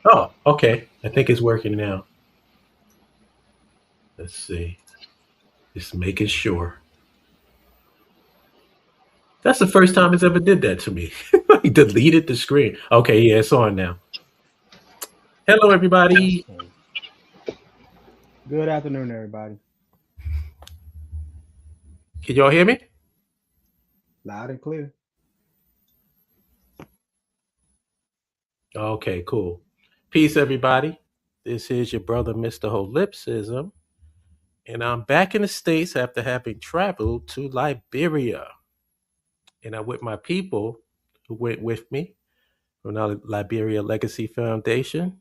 Oh, okay. I think it's working now. Let's see. Just making sure. That's the first time it's ever did that to me. He deleted the screen. Okay, yeah, it's on now. Hello, everybody. Okay. Good afternoon, everybody. Can y'all hear me? Loud and clear. Okay, cool. Peace, everybody. This is your brother, Mr. Holipsism, and I'm back in the States after having traveled to Liberia. And I'm with my people who went with me from the Liberia Legacy Foundation.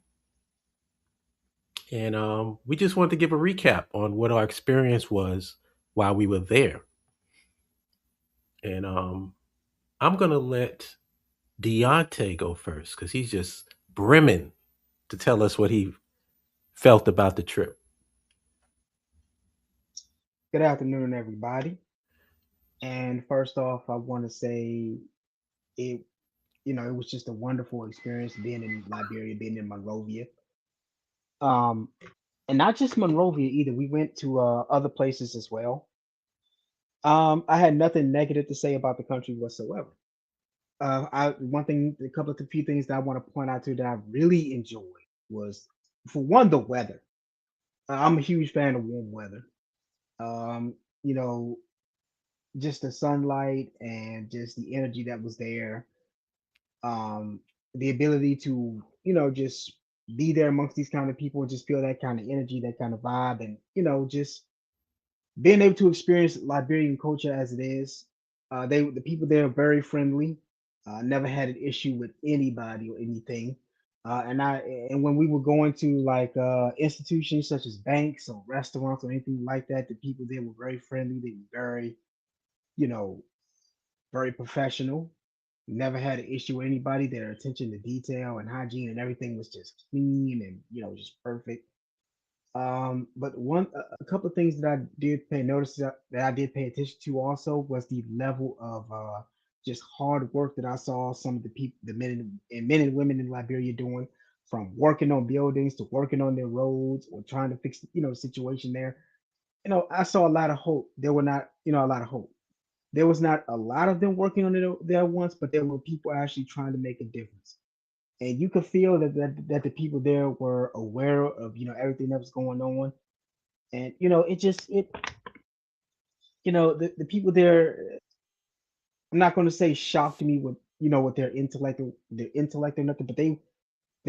And we just wanted to give a recap on what our experience was while we were there. And I'm going to let Deontay go first because he's just brimming to tell us what he felt about the trip. Good afternoon, everybody. And first off, I want to say it, it was just a wonderful experience being in Liberia, being in Monrovia. Um, and not just Monrovia either. We went to other places as well. I had nothing negative to say about the country whatsoever. One thing, a couple of the few things that I want to point out to that I really enjoyed was, for one, the weather. I'm a huge fan of warm weather. Um, you know, just the sunlight and just the energy that was there, um the ability to just be there amongst these kind of people and just feel that kind of energy, that kind of vibe, and just being able to experience Liberian culture as it is. The people there are very friendly. Never had an issue with anybody or anything. And when we were going to like institutions such as banks or restaurants or anything like that, the people there were very friendly. They were very, you know, very professional. Never had an issue with anybody. Their attention to detail and hygiene and everything was just clean and just perfect. But a couple of things that I did pay notice that I did pay attention to also was the level of just hard work that I saw some of the people, the men and women in Liberia doing, from working on buildings to working on their roads or trying to fix the situation there. I saw a lot of hope. There were not a lot of hope. There was not a lot of them working on it there once, but there were people actually trying to make a difference. And you could feel that the people there were aware of everything that was going on. And it just it the people there, I'm not going to say shocked me with with their intellect or nothing, but they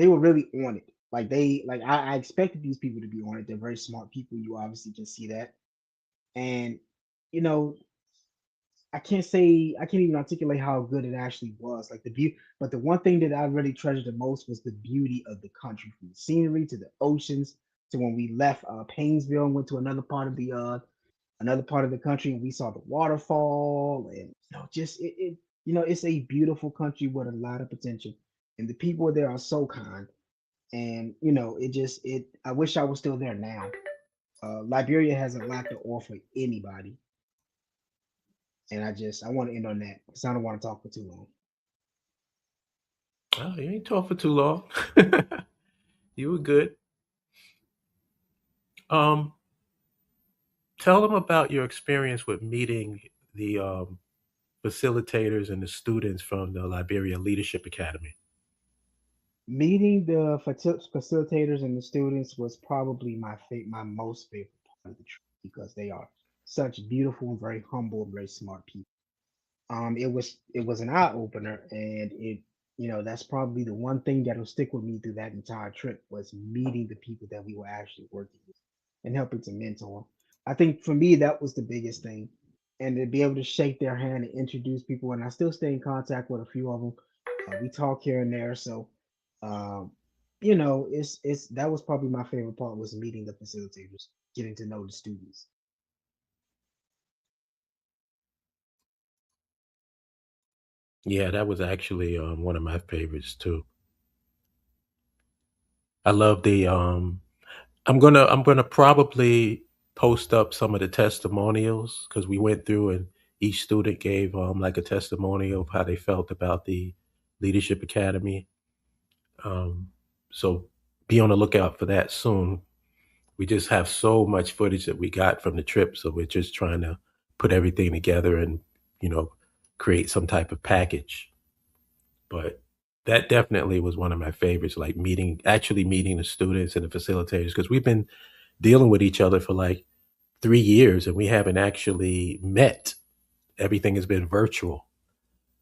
were really on it. Like I expected these people to be on it. They're very smart people. You obviously can see that. And you know I can't even articulate how good it actually was. Like the beauty, but the one thing that I really treasured the most was the beauty of the country, from the scenery to the oceans to when we left Painesville and went to another part of the country and we saw the waterfall, and just it's a beautiful country with a lot of potential, and the people there are so kind. And it I wish I was still there now. Liberia has a lot to offer anybody, and I want to end on that because I don't want to talk for too long. Oh, you ain't talk for too long. You were good. Um, Tell them about your experience with meeting the facilitators and the students from the Liberia Leadership Academy. Meeting the facilitators and the students was probably my most favorite part of the trip, because they are such beautiful and very humble and very smart people. It was an eye opener, and that's probably the one thing that'll stick with me through that entire trip, was meeting the people that we were actually working with and helping to mentor. I think for me that was the biggest thing, and to be able to shake their hand and introduce people, and I still stay in contact with a few of them. We talk here and there, so um, it's that was probably my favorite part, was meeting the facilitators, getting to know the students. Yeah, that was actually one of my favorites too. I love the. I'm gonna probably post up some of the testimonials because we went through and each student gave like a testimonial of how they felt about the Leadership Academy. Um, So be on the lookout for that soon. We just have so much footage that we got from the trip, so we're just trying to put everything together and you know create some type of package. But that definitely was one of my favorites, like actually meeting the students and the facilitators, because we've been dealing with each other for like 3 years and we haven't actually met. Everything has been virtual.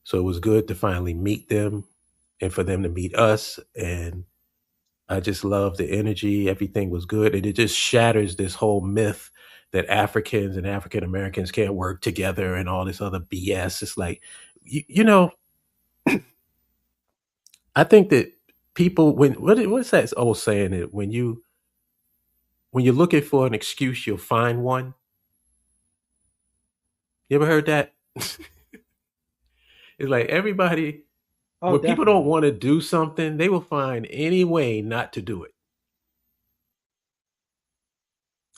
So it was good to finally meet them and for them to meet us. And I just love the energy. Everything was good. And it just shatters this whole myth that Africans and African Americans can't work together and all this other BS. It's like, you know, I think that people, what's that old saying that when you're looking for an excuse, you'll find one. You ever heard that? It's like everybody, Oh, when people don't definitely. want to do something, they will find any way not to do it.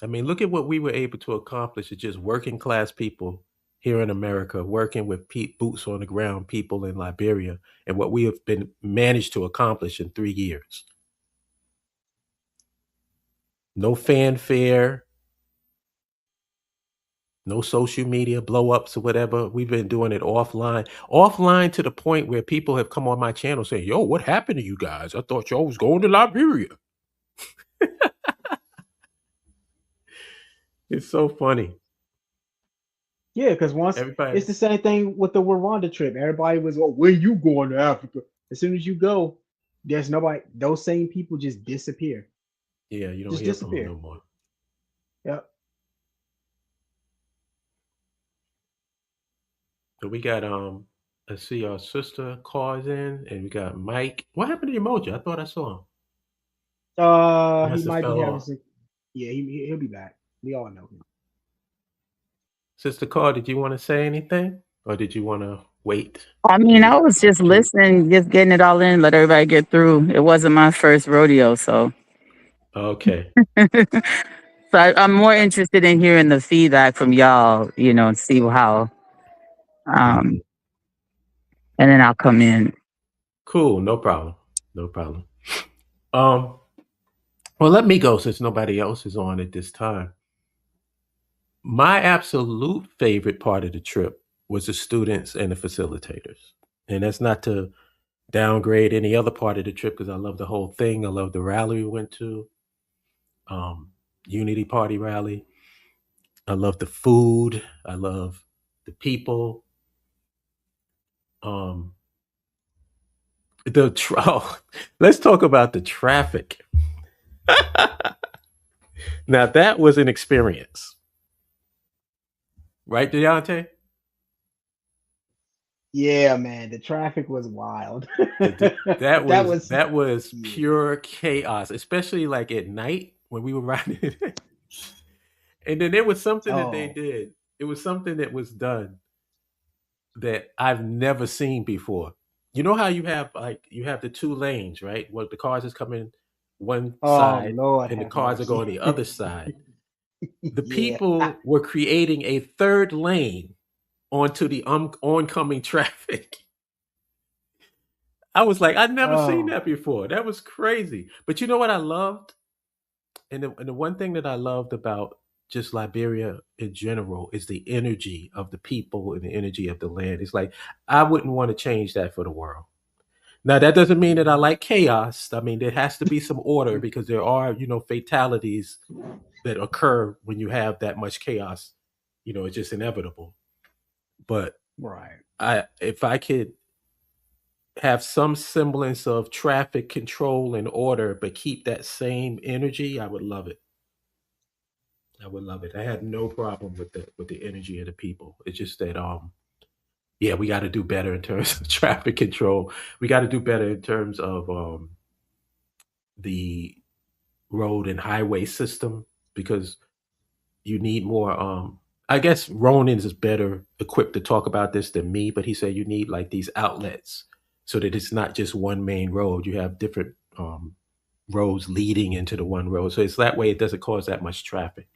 I mean, look at what we were able to accomplish as just working class people here in America, working with boots on the ground people in Liberia, and what we have been managed to accomplish in 3 years. No fanfare, no social media blow ups or whatever. We've been doing it offline to the point where people have come on my channel saying, "Yo, what happened to you guys? I thought y'all was going to Liberia." It's so funny. Yeah, because once Everybody, it's the same thing with the Rwanda trip. Everybody was, "Oh, when you going to Africa?" As soon as you go, there's nobody. Those same people just disappear. yeah, you don't Just hear from them disappear. no more. Yep. So we got let's see, our sister calls in, and we got Mike. What happened to Emoji? I thought I saw him. He He must have might be fell having off. some. Yeah, he'll be back. We all know him. Sister Call, did you want to say anything, or did you want to wait I mean, and I was just to? listening, just getting it all in, let everybody get through. It wasn't my first rodeo, so Okay. I'm more interested in hearing the feedback from y'all, and see how, um, Mhm. and then I'll come in. Cool. No problem. No problem. Um. Well, let me go since nobody else is on at this time. My absolute favorite part of the trip was the students and the facilitators, and that's not to downgrade any other part of the trip because I love the whole thing. I love the rally we went to, um, Unity Party rally. I love the food. I love the people. Um, oh, let's talk about the traffic. Now that was an experience, right, Deontay? Yeah, man, the traffic was wild. That That was was that was yeah. pure chaos, especially like at night when we were riding it. And then there was something that they Oh, did. It was something that was done that I've never seen before. You know how you have the two lanes, right? Where the cars is coming one oh side Lord and the have cars are mercy. going the other side. The Yeah. people were creating a third lane onto the oncoming traffic. I was like, I'd never seen Oh, that before. That was crazy. But you know what I loved? And the one thing that I loved about just Liberia in general is the energy of the people and the energy of the land. It's like I wouldn't want to change that for the world. Now that doesn't mean that I like chaos. I mean there has to be some order because there are, fatalities that occur when you have that much chaos. It's just inevitable. But right. I if I could have some semblance of traffic control and order but keep that same energy, I would love it. I would love it. I had no problem with the energy of the people. It's just that yeah, we got to do better in terms of traffic control. We got to do better in terms of the road and highway system because you need more. I guess Ronan is better equipped to talk about this than me, but he said you need like these outlets so that it's not just one main road. You have different roads leading into the one road, so it's that way it doesn't cause that much traffic.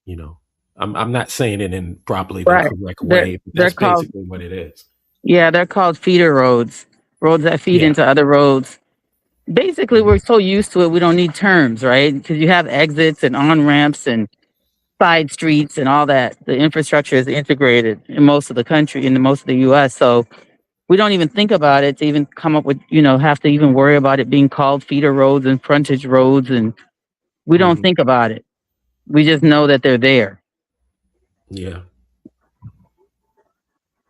You know, I'm not saying it in probably the Right. correct They're way, but they're that's called basically what it is. yeah, they're called feeder roads, roads that feed Yeah, into other roads. Basically, Mhm. we're so used to it, we don't need terms, right? Because you have exits and on ramps and side streets and all that. The infrastructure is integrated in most of the country, in the most of the U.S. So we don't even think about it to even come up with, have to even worry about it being called feeder roads and frontage roads, and we don't Mhm. think about it. We just know that they're there. Yeah,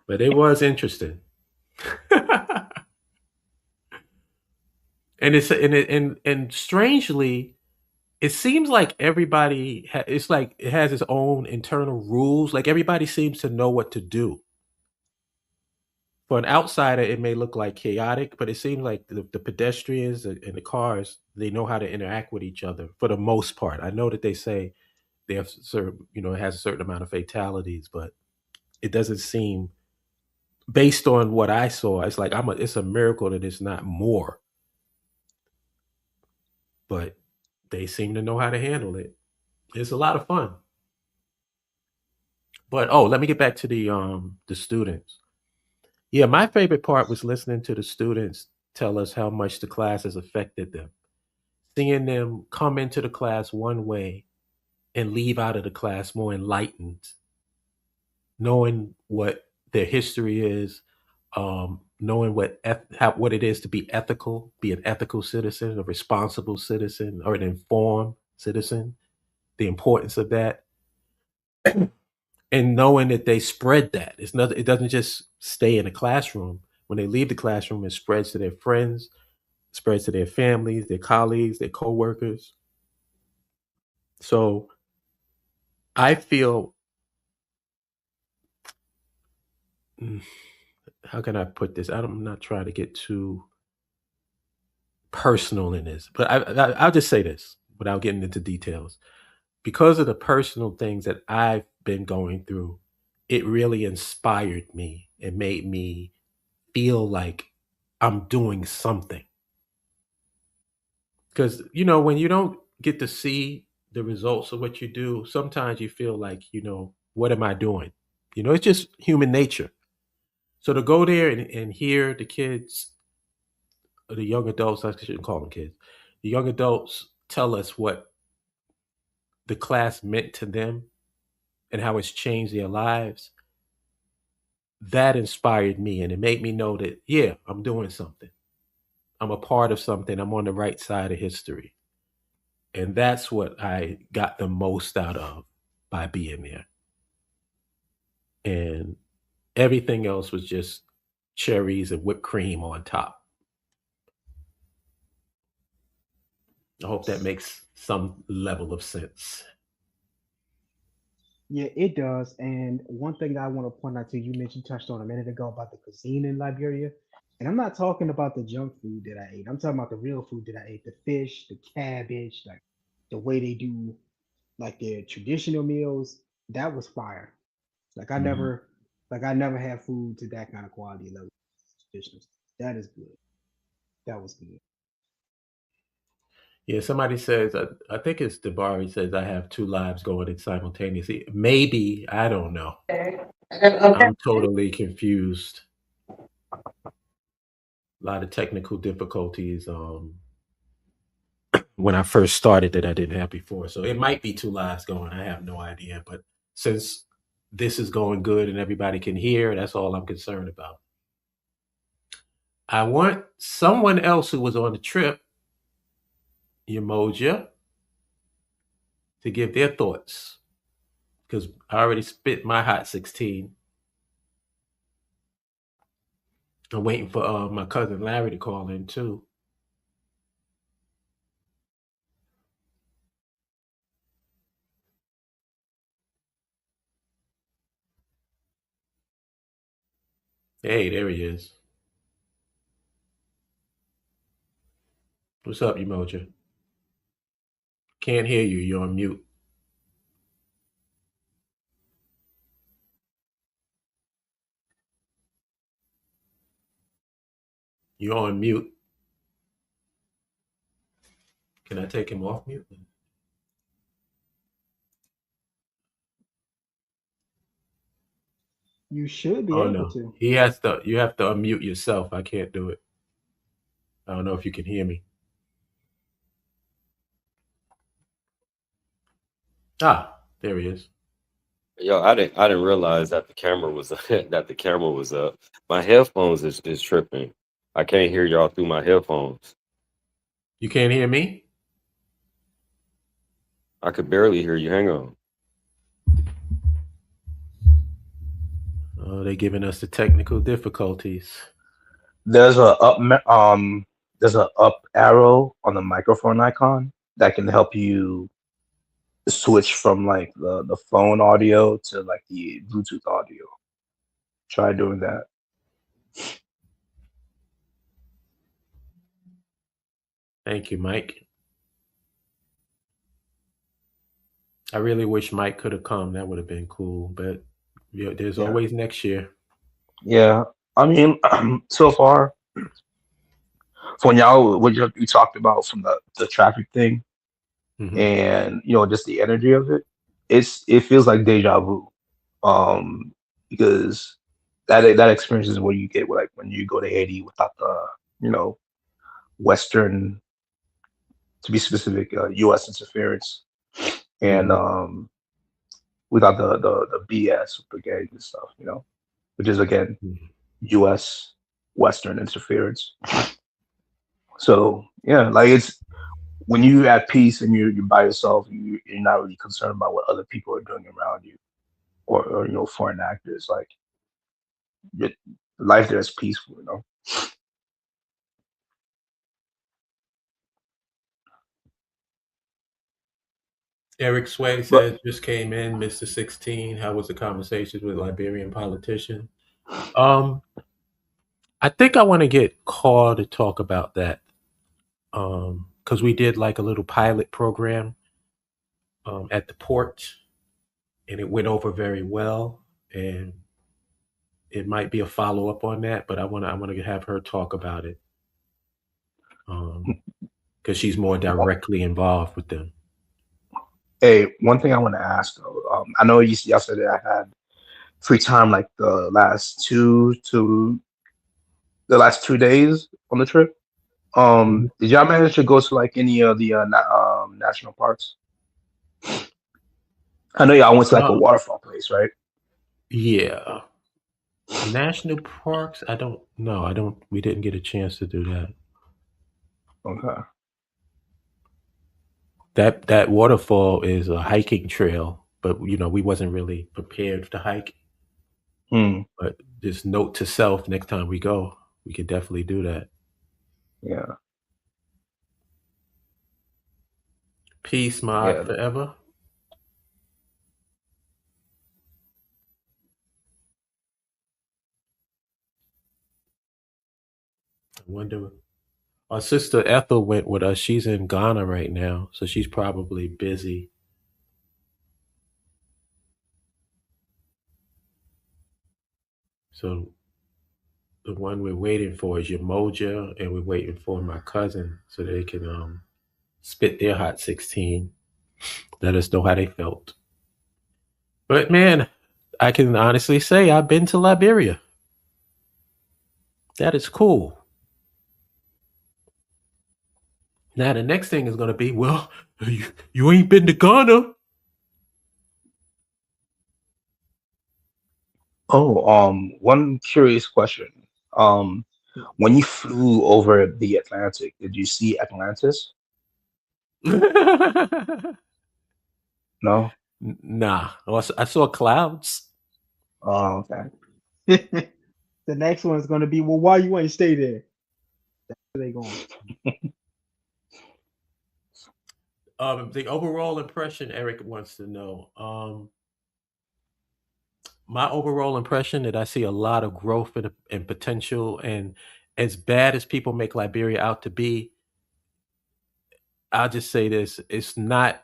but it was interesting. And and strangely, it seems like it's like it has its own internal rules. Like everybody seems to know what to do. For an outsider, it may look like chaotic, but it seems like the pedestrians and the cars, they know how to interact with each other for the most part. I know that they say they have certain, it has a certain amount of fatalities, but it doesn't seem, based on what I saw, it's like it's a miracle that it's not more. But they seem to know how to handle it. It's a lot of fun. But oh, let me get back to the students. Yeah, my favorite part was listening to the students tell us how much the class has affected them. Seeing them come into the class one way and leave out of the class more enlightened, knowing what their history is, knowing what it is to be ethical, be an ethical citizen, a responsible citizen, or an informed citizen, the importance of that, and knowing that they spread that. It's not. It doesn't just stay in the classroom. When they leave the classroom, it spreads to their friends, spreads to their families, their colleagues, their coworkers. So I feel, mm, how can I put this? I'm not trying to get too personal in this, but I'll just say this without getting into details. Because of the personal things that I've been going through, it really inspired me. It made me feel like I'm doing something. Because, when you don't get to see the results of what you do, sometimes you feel like, what am I doing? It's just human nature. So to go there and hear the kids, or the young adults, I shouldn't call them kids, the young adults tell us what the class meant to them and how it's changed their lives, that inspired me. And it made me know that, yeah, I'm doing something. I'm a part of something. I'm on the right side of history. And that's what I got the most out of by being there. And everything else was just cherries and whipped cream on top. I hope that makes some level of sense. Yeah, it does. And one thing I want to point out to you, you mentioned touched on a minute ago about the cuisine in Liberia. And I'm not talking about the junk food that I ate. I'm talking about the real food that I ate. The fish, the cabbage, like the way they do like their traditional meals. That was fire. Like I Mhm. never like I never had food to that kind of quality level. Traditional. That is good. That was good. Yeah, somebody says, I think it's Debari says, I have two lives going in simultaneously. Maybe, I don't know. I'm totally confused. A lot of technical difficulties when I first started that I didn't have before. So it might be two lives going. I have no idea. But since this is going good and everybody can hear, that's all I'm concerned about. I want someone else who was on the trip, Emoja, to give their thoughts because I already spit my hot 16. I'm waiting for my cousin Larry to call in too. Hey, there he is. What's up, Emoja? Can't hear you. You're on mute. You're on mute. Can I take him off mute? You should be Oh able no. to. He has to You have to unmute yourself. I can't do it. I don't know if you can hear me. Ah, there he is. Yo, I didn't realize that the camera was that the camera was up. My headphones is tripping. I can't hear y'all through my headphones. You can't hear me? I could barely hear you. Hang on. Oh, they're giving us the technical difficulties. There's a there's a up arrow on the microphone icon that can help you switch from like the phone audio to like the Bluetooth audio. Try doing that. Thank you, Mike. I really wish Mike could have come. That would have been cool. But yeah, there's Yeah. always next year. Yeah. I mean, so far, for y'all, what you talked about from the traffic thing Hmm. and just the energy of it, it feels like deja vu. Um, because that experience is what you get like when you go to Haiti without the you know Western, to be specific, U.S. interference, and Hmm. without the BS with the gangs and stuff, which is again U.S. Western interference. So yeah, like it's when you at peace and you're by yourself, you're not really concerned about what other people are doing around you, or foreign actors. Like your life there is peaceful. Eric Sway But says just came in, Mr. 16. How was the conversations with Liberian politician? Um, I think I want to get Carl to talk about that. Because we did like a little pilot program at the port, and it went over very well. And it might be a follow up on that, but I want to have her talk about it because she's more directly involved with them. hey, one thing I want to ask though, I know y'all said that I had free time like the last 2 days on the trip. Mhm. Did y'all manage to go to like any of the national parks? I know y'all went to like a Uh, waterfall place, right? yeah, national parks. I don't know. I don't. We didn't get a chance to do that. Okay. That waterfall is a hiking trail, but we wasn't really prepared to hike. Hmm. But just note to self: next time we go, we could definitely do that. Yeah. Peace, mod Yeah. forever. I wonder. Our sister Ethel went with us. She's in Ghana right now, so she's probably busy. So the one we're waiting for is Yamoja, and we're waiting for my cousin so they can spit their hot 16. Let us know how they felt. But man, I can honestly say I've been to Liberia. That is cool. Now the next thing is gonna be, well, you ain't been to Ghana. Oh, one curious question. Um, when you flew over the Atlantic, did you see Atlantis? No. Nah, I saw clouds. Oh, okay. The next one is gonna be, well, why you ain't stay there? Where they going? The overall impression Eric wants to know. My overall impression that I see a lot of growth and potential, and as bad as people make Liberia out to be, I'll just say this: it's not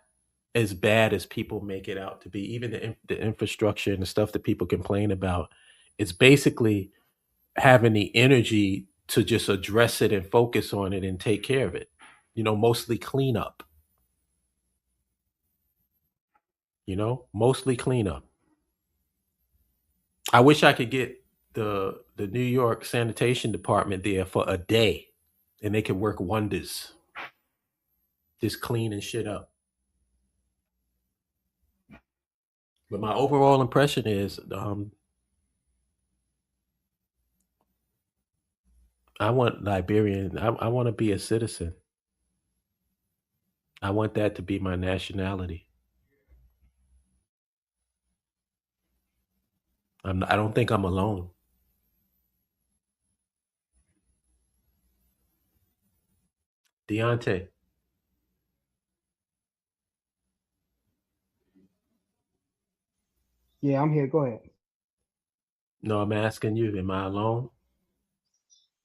as bad as people make it out to be. Even the infrastructure and the stuff that people complain about, it's basically having the energy to just address it and focus on it and take care of it. Mostly cleanup. Mostly cleanup. I wish I could get the New York sanitation department there for a day, and they could work wonders, just cleaning shit up. But my overall impression is, I want Liberian. I want to be a citizen. I want that to be my nationality. I don't think I'm alone. Deontay. Yeah, I'm here. Go ahead. No, I'm asking you. Am I alone?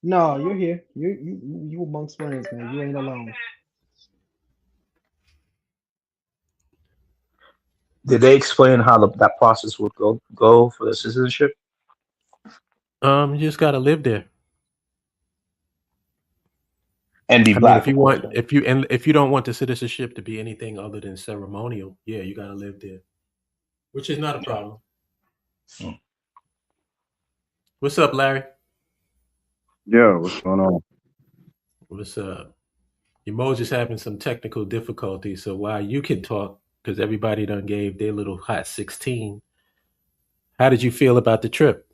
No, you're here. You amongst friends, man. You ain't alone. Did they explain how that process would go for the citizenship You just gotta live there. and be I mean, if black, you of course, want, right? if you don't want the citizenship to be anything other than ceremonial, yeah, you gotta live there, which is not a problem. Mm. What's up, Larry? Yeah, what's going on? What's up? Emoji's having some technical difficulties, so while you can talk, because everybody done gave their little hot 16. How did you feel about the trip?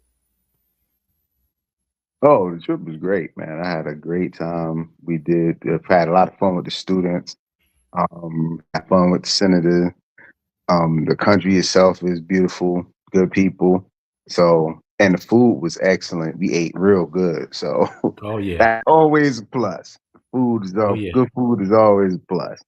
Oh, the trip was great, man. I had a great time. We did had a lot of fun with the students. Had fun with the senator. The country itself is beautiful, good people. So, and the food was excellent. We ate real good. So Oh yeah, that's always a plus. oh yeah, Good food is always a plus.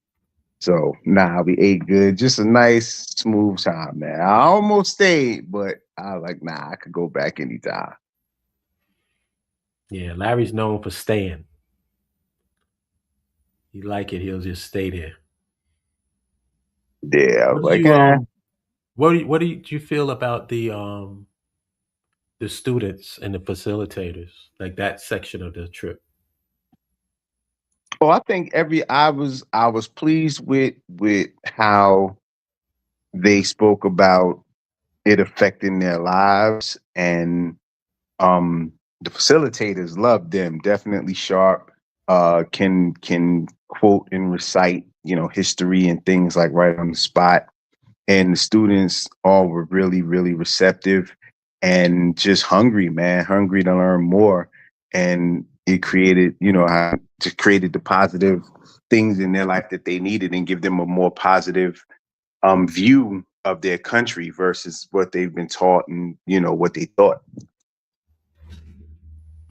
So nah, we ate good. Just a nice, smooth time, man. I almost stayed, but I was like, nah, I could go back anytime. yeah. Larry's known for staying. He like it. He'll just stay there. Yeah, I What was do like, you eh. what do you feel about the students and the facilitators, like that section of the trip? Well, I think I was pleased with how they spoke about it affecting their lives, and um the facilitators loved them. Definitely sharp. Can quote and recite, history and things like right on the spot. And the students all were really, really receptive and just hungry, man, hungry to learn more. And it created, just created the positive things in their life that they needed and give them a more positive view of their country versus what they've been taught and what they thought.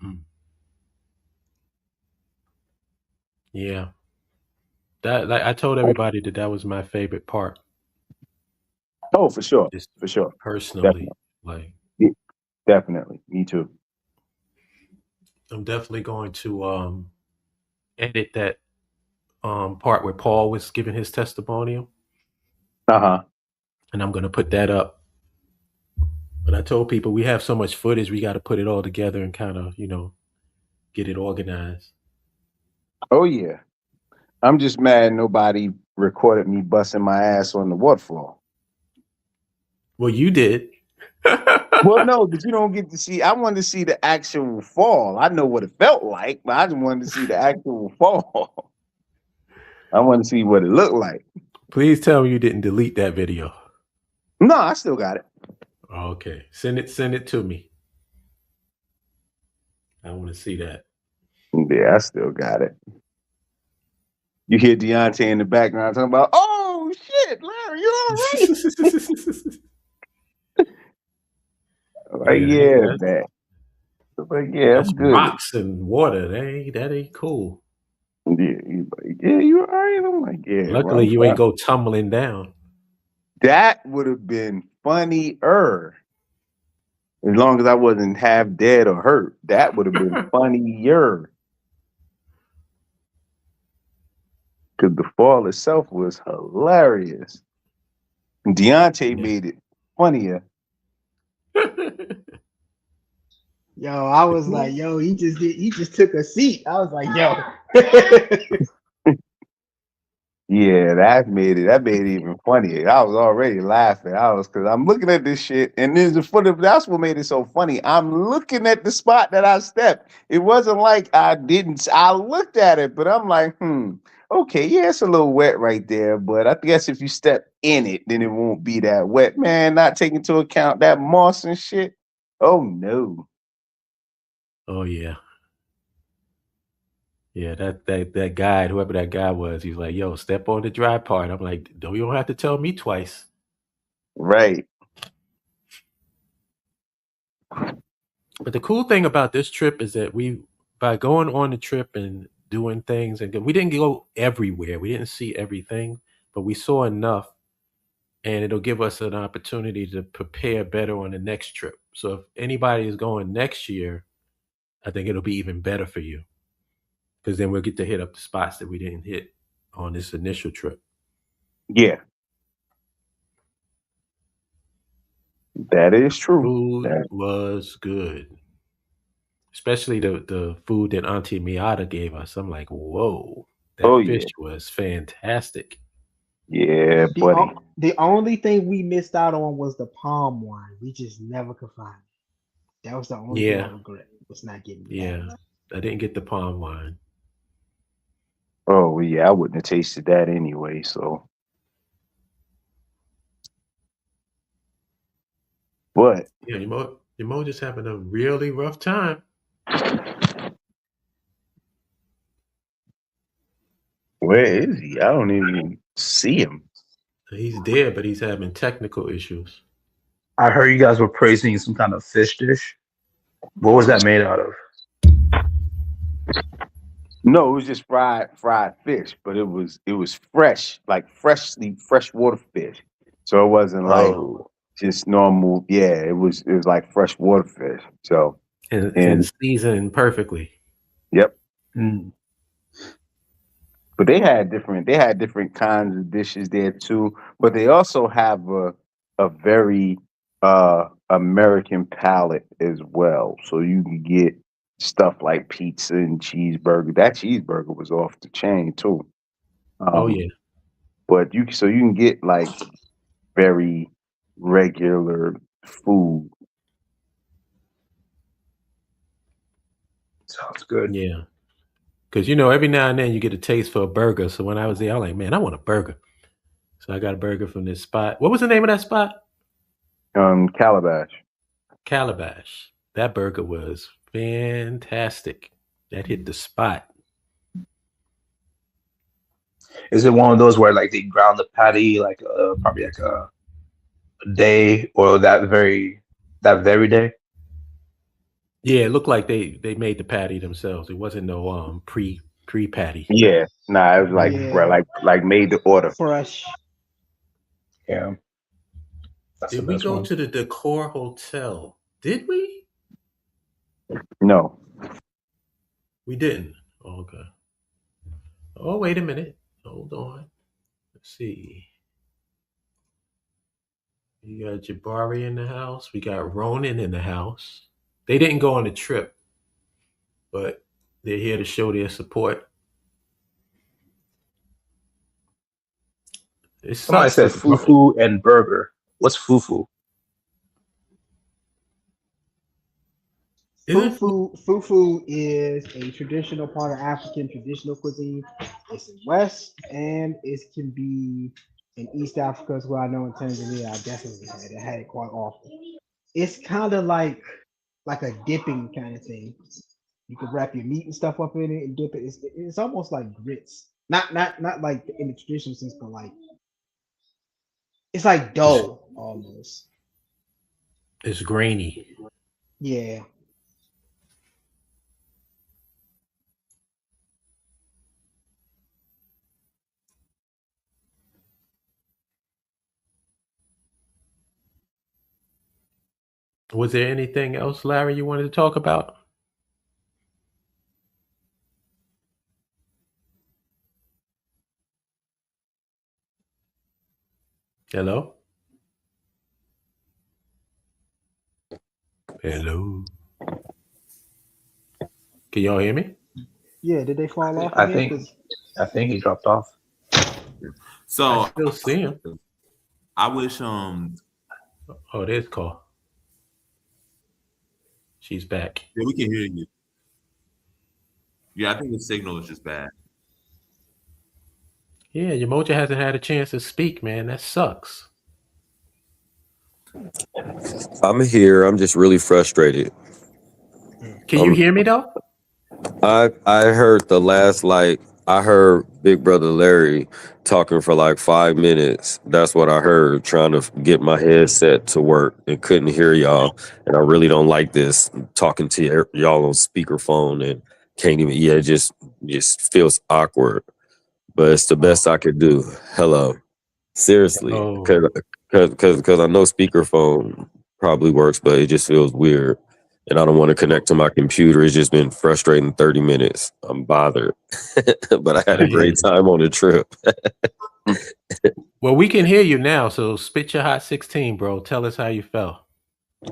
Mm. Yeah, that like I told everybody that was my favorite part. Oh, for sure, Just for sure, personally, definitely, like yeah, definitely, me too. I'm definitely going to edit that part where Paul was giving his testimonial, Uh huh. and I'm going to put that up. But I told people we have so much footage, we got to put it all together and kind of get it organized. Oh yeah, I'm just mad nobody recorded me busting my ass on the waterfall. Well, you did. Well, no, but you don't get to see. I wanted to see the actual fall. I know what it felt like, but I just wanted to see the actual fall. I wanted to see what it looked like. Please tell me you didn't delete that video. No, I still got it. Okay, send it to me. I want to see that. Yeah, I still got it. You hear Deontay in the background talking about, "Oh shit, Larry, you all right?" Like, Yeah, yeah, that's man. Like, yeah, that's I'm good. rocks and water. That ain't cool. Yeah, he's like, yeah, you all right? I'm like, yeah, well, Luckily, I'm you ain't fine. go tumbling down. That would have been funnier. As long as I wasn't half dead or hurt, that would have been funnier. Because the fall itself was hilarious. Deontay Yeah. made it funnier. Yo, I was like, yo, he just took a seat. I was like, yo. Yeah, that made it even funnier. I was already laughing. Because I'm looking at this shit, and then that's what made it so funny. I'm looking at the spot that I stepped. It wasn't like I didn't. I looked at it, but I'm like, okay, yeah, it's a little wet right there, but I guess if you step in it, then it won't be that wet. Man, not taking into account that moss and shit. Oh no. Oh yeah, yeah. That guide, whoever that guy was, he's like, "Yo, step on the dry part." I'm like, "No, you don't have to tell me twice." Right. But the cool thing about this trip is that by going on the trip and doing things, and we didn't go everywhere, we didn't see everything, but we saw enough, and it'll give us an opportunity to prepare better on the next trip. So if anybody is going next year, I think it'll be even better for you because then we'll get to hit up the spots that we didn't hit on this initial trip. Yeah, that is true. Food That, was good, especially the food that Auntie Miata gave us. I'm like, whoa, oh that fish yeah. was fantastic. Yeah, The buddy. the only thing we missed out on was the palm wine. We just never could find it. That was the only thing I Yeah, regret was not getting that. yeah. I didn't get the palm wine. Oh well, yeah, I wouldn't have tasted that anyway, so but Yeah, your mo just having a really rough time. where is he? I don't even see him. He's there, but he's having technical issues. I heard you guys were praising some kind of fish dish. What was that made out of? No, it was just fried fish, but it was fresh, like freshwater fish. So it wasn't like Oh, just normal. Yeah, it was like freshwater fish. So And and seasoned perfectly. yep. mm, But they had different kinds of dishes there too. But they also have a very American palate as well. So you can get stuff like pizza and cheeseburger. That cheeseburger was off the chain too. Oh Um, yeah. but you can get like very regular food. sounds good. Yeah. Because every now and then you get a taste for a burger. So when I was there, I was like, man, I want a burger. So I got a burger from this spot. What was the name of that spot? Calabash. Calabash. That burger was fantastic. That hit the spot. Is it one of those where like they ground the patty like probably like a day or that very day? Yeah, it looked like they made the patty themselves. It wasn't no pre patty. Yeah, nah, it was like Yeah, like made to order. fresh. Yeah, that's the Did we best go one. to the Decor Hotel? Did we? No, We didn't. Okay. Oh, wait a minute. Hold on. Let's see. You got Jabari in the house. We got Ronan in the house. They didn't go on a trip, but they're here to show their support. It Somebody sucks said because fufu and burger. What's fufu? isn't food. Fufu is a traditional part of African traditional cuisine. It's in West and it can be in East Africa as well. I know in Tanzania I definitely had it. I had it quite often. It's kind of like a dipping kind of thing. You could wrap your meat and stuff up in it and dip it. It's almost like grits. Not like in the traditional sense, but like it's like It's, dough almost. it's grainy. Yeah. Was there anything else, Larry, you wanted to talk about? Hello? Hello? Can y'all hear me? Yeah. Did they fall off I again? think Because I think he dropped off. I So still see him. I wish Oh, there's Call. She's back. yeah, we can hear you. Yeah, I think the signal is just bad. Yeah, Yamoja hasn't had a chance to speak, man. That sucks. I'm here. I'm just really frustrated. Mm. Can you Um, hear me though? I heard the last I heard Big Brother Larry talking for like 5 minutes. That's what I heard. Trying to get my headset to work and couldn't hear y'all. And I really don't like this talking to y'all on speakerphone and can't even. Yeah, it just feels awkward. But it's the Oh, best I could do. Hello. Seriously, oh, because I know speakerphone probably works, but it just feels weird, and I don't want to connect to my computer. It's just been frustrating 30 minutes. I'm bothered, but I had I a hear great you. time on the trip. Well, we can hear you now, so spit your hot 16, bro. Tell us how you felt.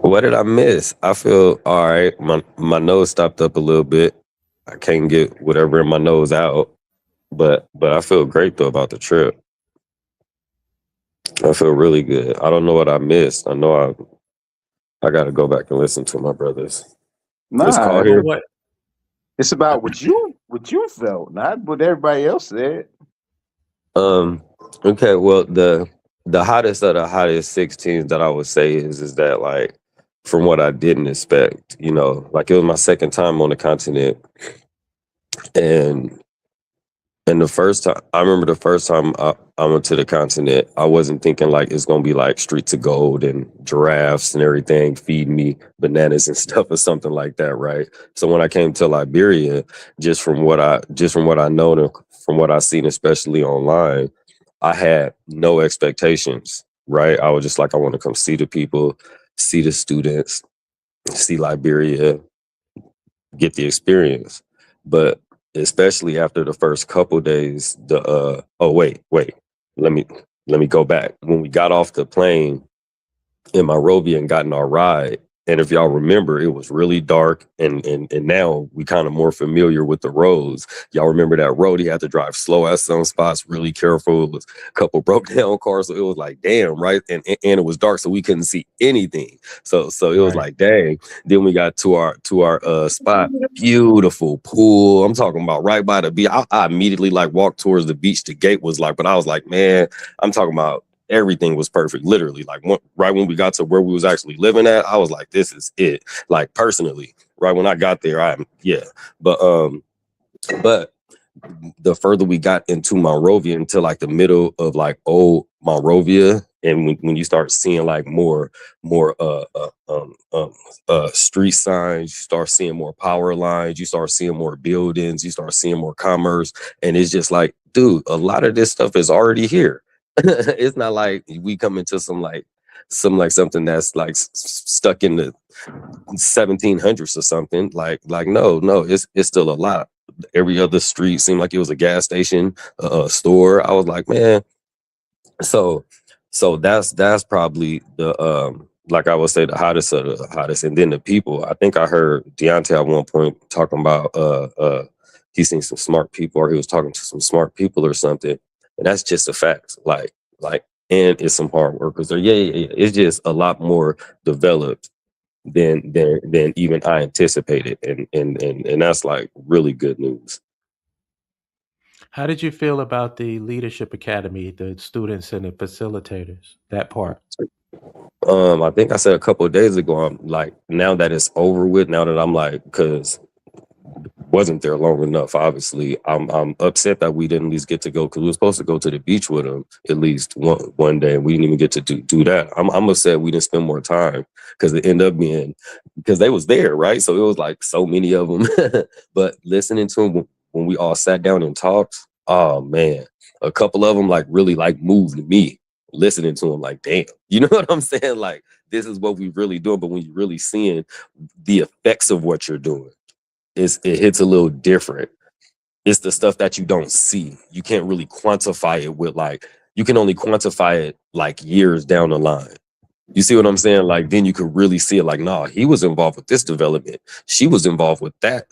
What did I miss? I feel all right. My nose stopped up a little bit. I can't get whatever in my nose out, but I feel great though about the trip. I feel really good. I don't know what I missed. I know I got to go back and listen to my brothers. It's Nah, called Well, here. what? it's about what you felt, not what everybody else said. Um. Okay. Well, the hottest of the hottest 16s that I would say is that like from what I didn't expect. Like it was my second time on the continent, and the first time I remember the first time I went to the continent, I wasn't thinking like it's gonna be like streets of gold and giraffes and everything feeding me bananas and stuff or something like that, right? So when I came to Liberia, just from what I know and from what I seen, especially online, I had no expectations, right? I was just like, I want to come see the people, see the students, see Liberia, get the experience. But especially after the first couple days, oh wait, let me let me go back. When we got off the plane in Monrovia and got in our ride. And if y'all remember, it was really dark, and now we kind of more familiar with the roads. Y'all remember that road? He had to drive slow at some spots, really careful. It was a couple broke down cars, so it was like, damn, right? And it was dark, so we couldn't see anything. So it was Right. like, dang. Then we got to our spot, beautiful pool. I'm talking about right by the beach. I immediately like walked towards the beach. The gate was like, but I was like, man, I'm talking about everything was perfect, literally. Like right when we got to where we was actually living at, I was like, this is it. Like personally, right when I got there, but but the further we got into Monrovia, into like the middle of like old Monrovia, and when you start seeing like more street signs, you start seeing more power lines, you start seeing more buildings, you start seeing more commerce, and it's just like, dude, a lot of this stuff is already here. It's not like we come into something that's like stuck in the 1700s or something. Like no, it's still a lot. Every other street seemed like it was a gas station, a store. I was like, man. So that's probably the like I would say the hottest of the hottest, and then the people. I think I heard Deontay at one point talking about he's seen some smart people, or he was talking to some smart people or something, and that's just a fact. Like and it's some hard workers there. Yeah. It's just a lot more developed than even I anticipated, and that's like really good news. How did you feel about the Leadership Academy, the students and the facilitators? That part. I think I said a couple of days ago, I'm like, now that it's over with, now that I'm like, because wasn't there long enough, obviously, I'm upset that we didn't at least get to go, because we were supposed to go to the beach with them at least one day, and we didn't even get to do that. I'm upset we didn't spend more time, because it ended up being, because they was there, right? So it was like so many of them. But listening to them when we all sat down and talked, oh man, a couple of them like really like moved me listening to them, like, damn, you know what I'm saying? Like, this is what we really doing. But when you're really seeing the effects of what you're doing, it hits a little different. It's the stuff that you don't see. You can't really quantify it with, like, you can only quantify it like years down the line. You see what I'm saying? Like, then you could really see it like, nah, he was involved with this development. She was involved with that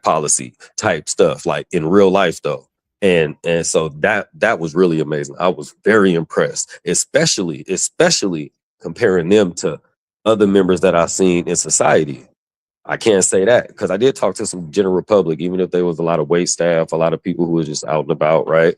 policy type stuff, like in real life though. And so that was really amazing. I was very impressed, especially comparing them to other members that I've seen in society. I can't say that, because I did talk to some general public, even if there was a lot of wait staff, a lot of people who were just out and about, right?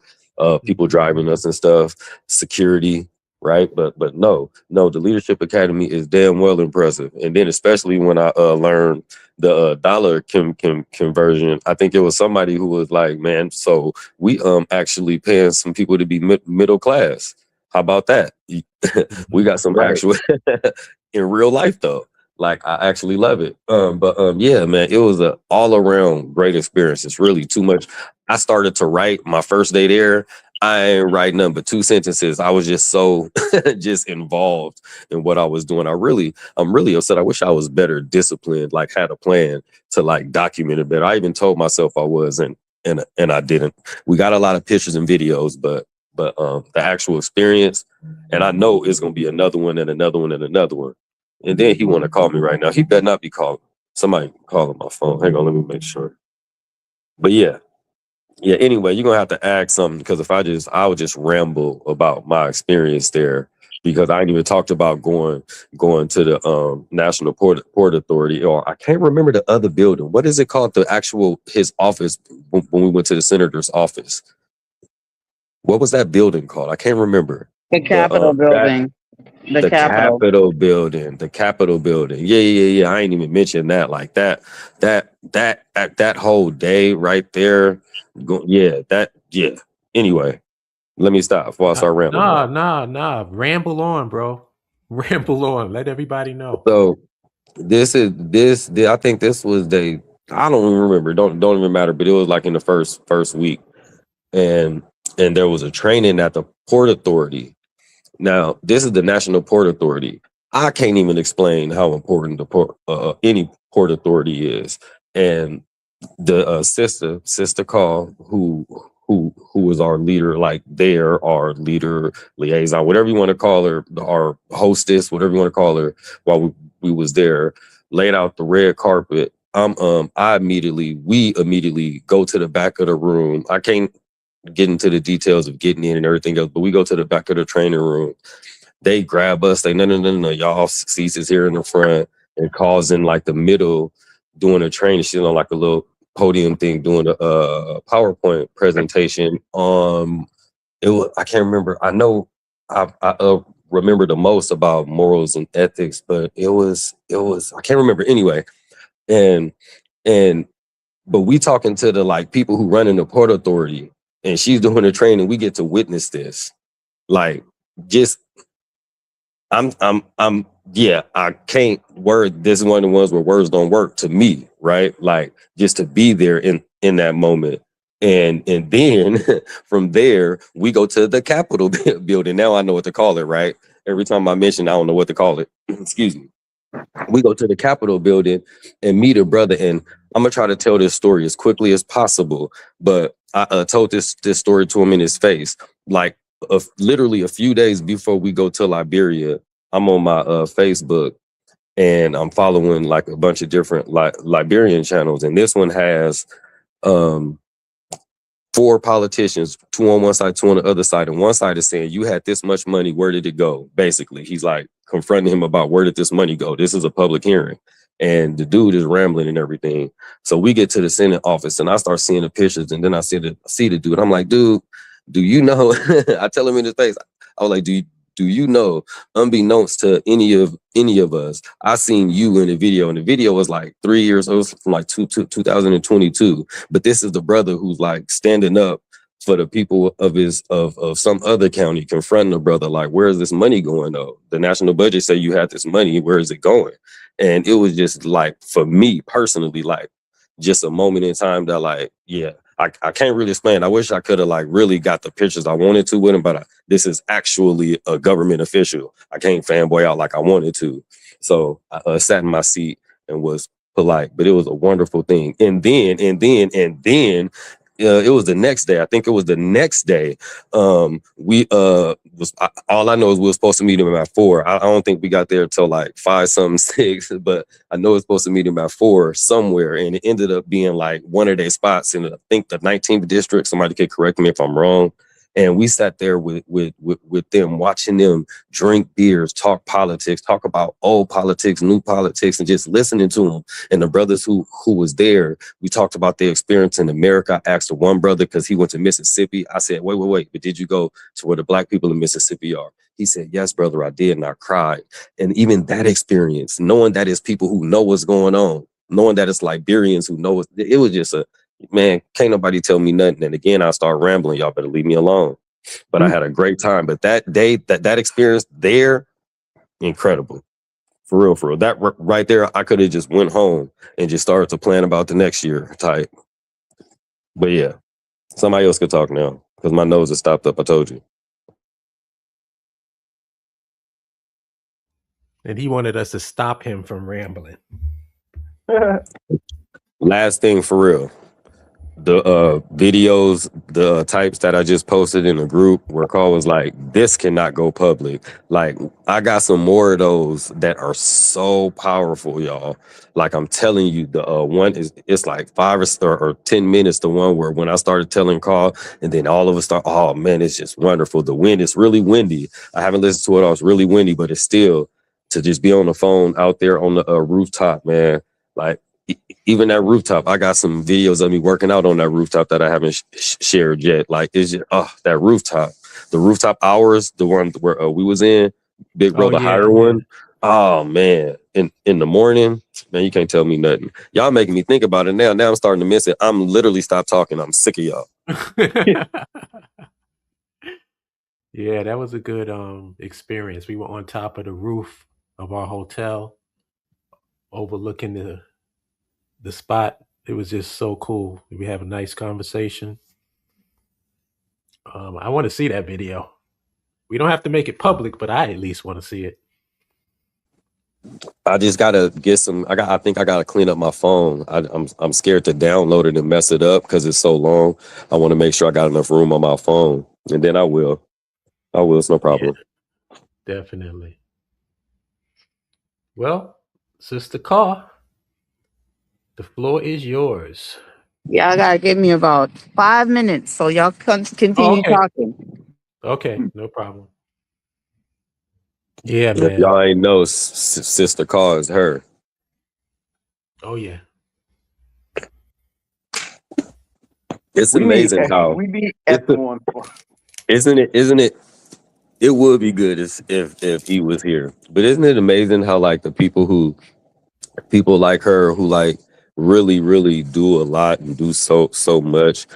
people driving us and stuff, security, right? But no, the Leadership Academy is damn well impressive. And then especially when I learned the dollar conversion, I think it was somebody who was like, man, so we actually paying some people to be middle class. How about that? We got some Right. actual in real life though. Like I actually love it. But yeah, man, it was a all around great experience. It's really too much. I started to write my first day there. I ain't write nothing but 2 sentences. I was just so just involved in what I was doing. I'm really upset. I wish I was better disciplined, like had a plan to like document it better. I even told myself I was, and I didn't. We got a lot of pictures and videos, but the actual experience, and I know it's gonna be another one and another one and another one. And then he want to call me right now. He better not be calling. Somebody calling my phone. Hang on, let me make sure. But yeah. Anyway, you're gonna have to ask something because if I would just ramble about my experience there because I ain't even talked about going to the National Port Authority, or I can't remember the other building. What is it called? The actual his office when we went to the senator's office. What was that building called? I can't rember. The Capitol That building. The the Capitol. Capitol building, the Capitol building. Yeah. I ain't even mentioned that. Like that whole day right there. Yeah. Anyway, let me stop before I start rambling on. Nah. Ramble on, bro. Ramble on. Let everybody know. So I think this was day. I don't even remember. Don't even matter. But it was like in the first week, and there was a training at the Port Authority. Now, this is the National Port Authority. I can't even explain how important the any port authority is. And the sister call who was our leader, like our leader liaison, whatever you want to call her, our hostess, whatever you want to call her, while we was there, laid out the red carpet. We immediately go to the back of the room. I can't get into the details of getting in and everything else, but we go to the back of the training room. They grab us. They no, y'all seats is here in the front, and calls in like the middle doing a training. She's on like a little podium thing doing a PowerPoint presentation. It was, I can't remember. I know I remember the most about morals and ethics, but it was I can't remember anyway. And but we talking to the like people who run in the Port Authority, and she's doing the training. We get to witness this. Like, just yeah, I can't word. This is one of the ones where words don't work to me, right? Like, just to be there in that moment. And then from there, we go to the Capitol building. Now I know what to call it, right? Every time I mention, I don't know what to call it. Excuse me. We go to the Capitol building and meet a brother, and I'm gonna try to tell this story as quickly as possible. But I told this story to him in his face, like literally a few days before we go to Liberia. I'm on my Facebook, and I'm following like a bunch of different Liberian channels, and this one has 4 politicians, 2 on one side, 2 on the other side. And one side is saying, you had this much money, where did it go? Basically, he's like confronting him about where did this money go? This is a public hearing. And the dude is rambling and everything. So we get to the Senate office, and I start seeing the pictures, and then I see the dude. I'm like, dude, do you know? I tell him in his face, I was like, do you know, unbeknownst to any of us, I seen you in the video, and the video was like 3 years old, from like 2022. But this is the brother who's like standing up for the people of some other county, confronting the brother like, where is this money going though? The national budget say you had this money, where is it going? And it was just like, for me personally, like just a moment in time that like, yeah, I can't really explain. I wish I could have like really got the pictures I wanted to with him, but this is actually a government official. I can't fanboy out like I wanted to. So I sat in my seat and was polite, but it was a wonderful thing. And then it was the next day. I think it was the next day. We all I know is we were supposed to meet him at 4. I don't think we got there till like 5 something 6, but I know it's supposed to meet him at 4 somewhere, and it ended up being like one of their spots in I think the 19th district. Somebody could correct me if I'm wrong. And we sat there with them, watching them drink beers, talk politics, talk about old politics, new politics, and just listening to them. And the brothers who was there, we talked about their experience in America. I asked the one brother, because he went to Mississippi. I said, wait, but did you go to where the black people in Mississippi are? He said, yes, brother, I did. And I cried. And even that experience, knowing that it's people who know what's going on, knowing that it's Liberians who know it was just man, can't nobody tell me nothing. And again, I start rambling. Y'all better leave me alone. But I had a great time. But that day, that experience there, incredible. For real. That right there, I could have just went home and just started to plan about the next year type. But yeah, somebody else could talk now, because my nose is stopped up. I told you. And he wanted us to stop him from rambling. Last thing for real. The videos, the types that I just posted in the group where Carl was like, this cannot go public. Like, I got some more of those that are so powerful, y'all. Like, I'm telling you, the one it's like 5 or 10 minutes, the one where when I started telling Carl, and then all of us start, oh man, it's just wonderful. The wind is really windy. I haven't listened to it all. It's really windy, but it's still, to just be on the phone out there on the rooftop, man. Like, even that rooftop, I got some videos of me working out on that rooftop that I haven't shared yet. Like, it's just, that rooftop, the rooftop hours, the one where we was in, Big Brother higher one. Oh man, in the morning, man, you can't tell me nothing. Y'all making me think about it now. Now I'm starting to miss it. I'm literally stopped talking. I'm sick of y'all. Yeah, that was a good experience. We were on top of the roof of our hotel, overlooking the spot. It was just so cool. We have a nice conversation. I want to see that video. We don't have to make it public, but I at least want to see it. I just gotta get some. I think I gotta clean up my phone. I'm scared to download it and mess it up because it's so long. I want to make sure I got enough room on my phone, and then I will. It's no problem. Yeah, definitely. Well, Sister Carr, the floor is yours. Y'all gotta give me about 5 minutes so y'all continue talking. Okay, no problem. Yeah, If man. y'all ain't know, Sister Carr is her. Oh yeah. It's amazing how we need F1. Isn't it? It would be good if he was here. But isn't it amazing how like the people like her who like really, really do a lot and do so much.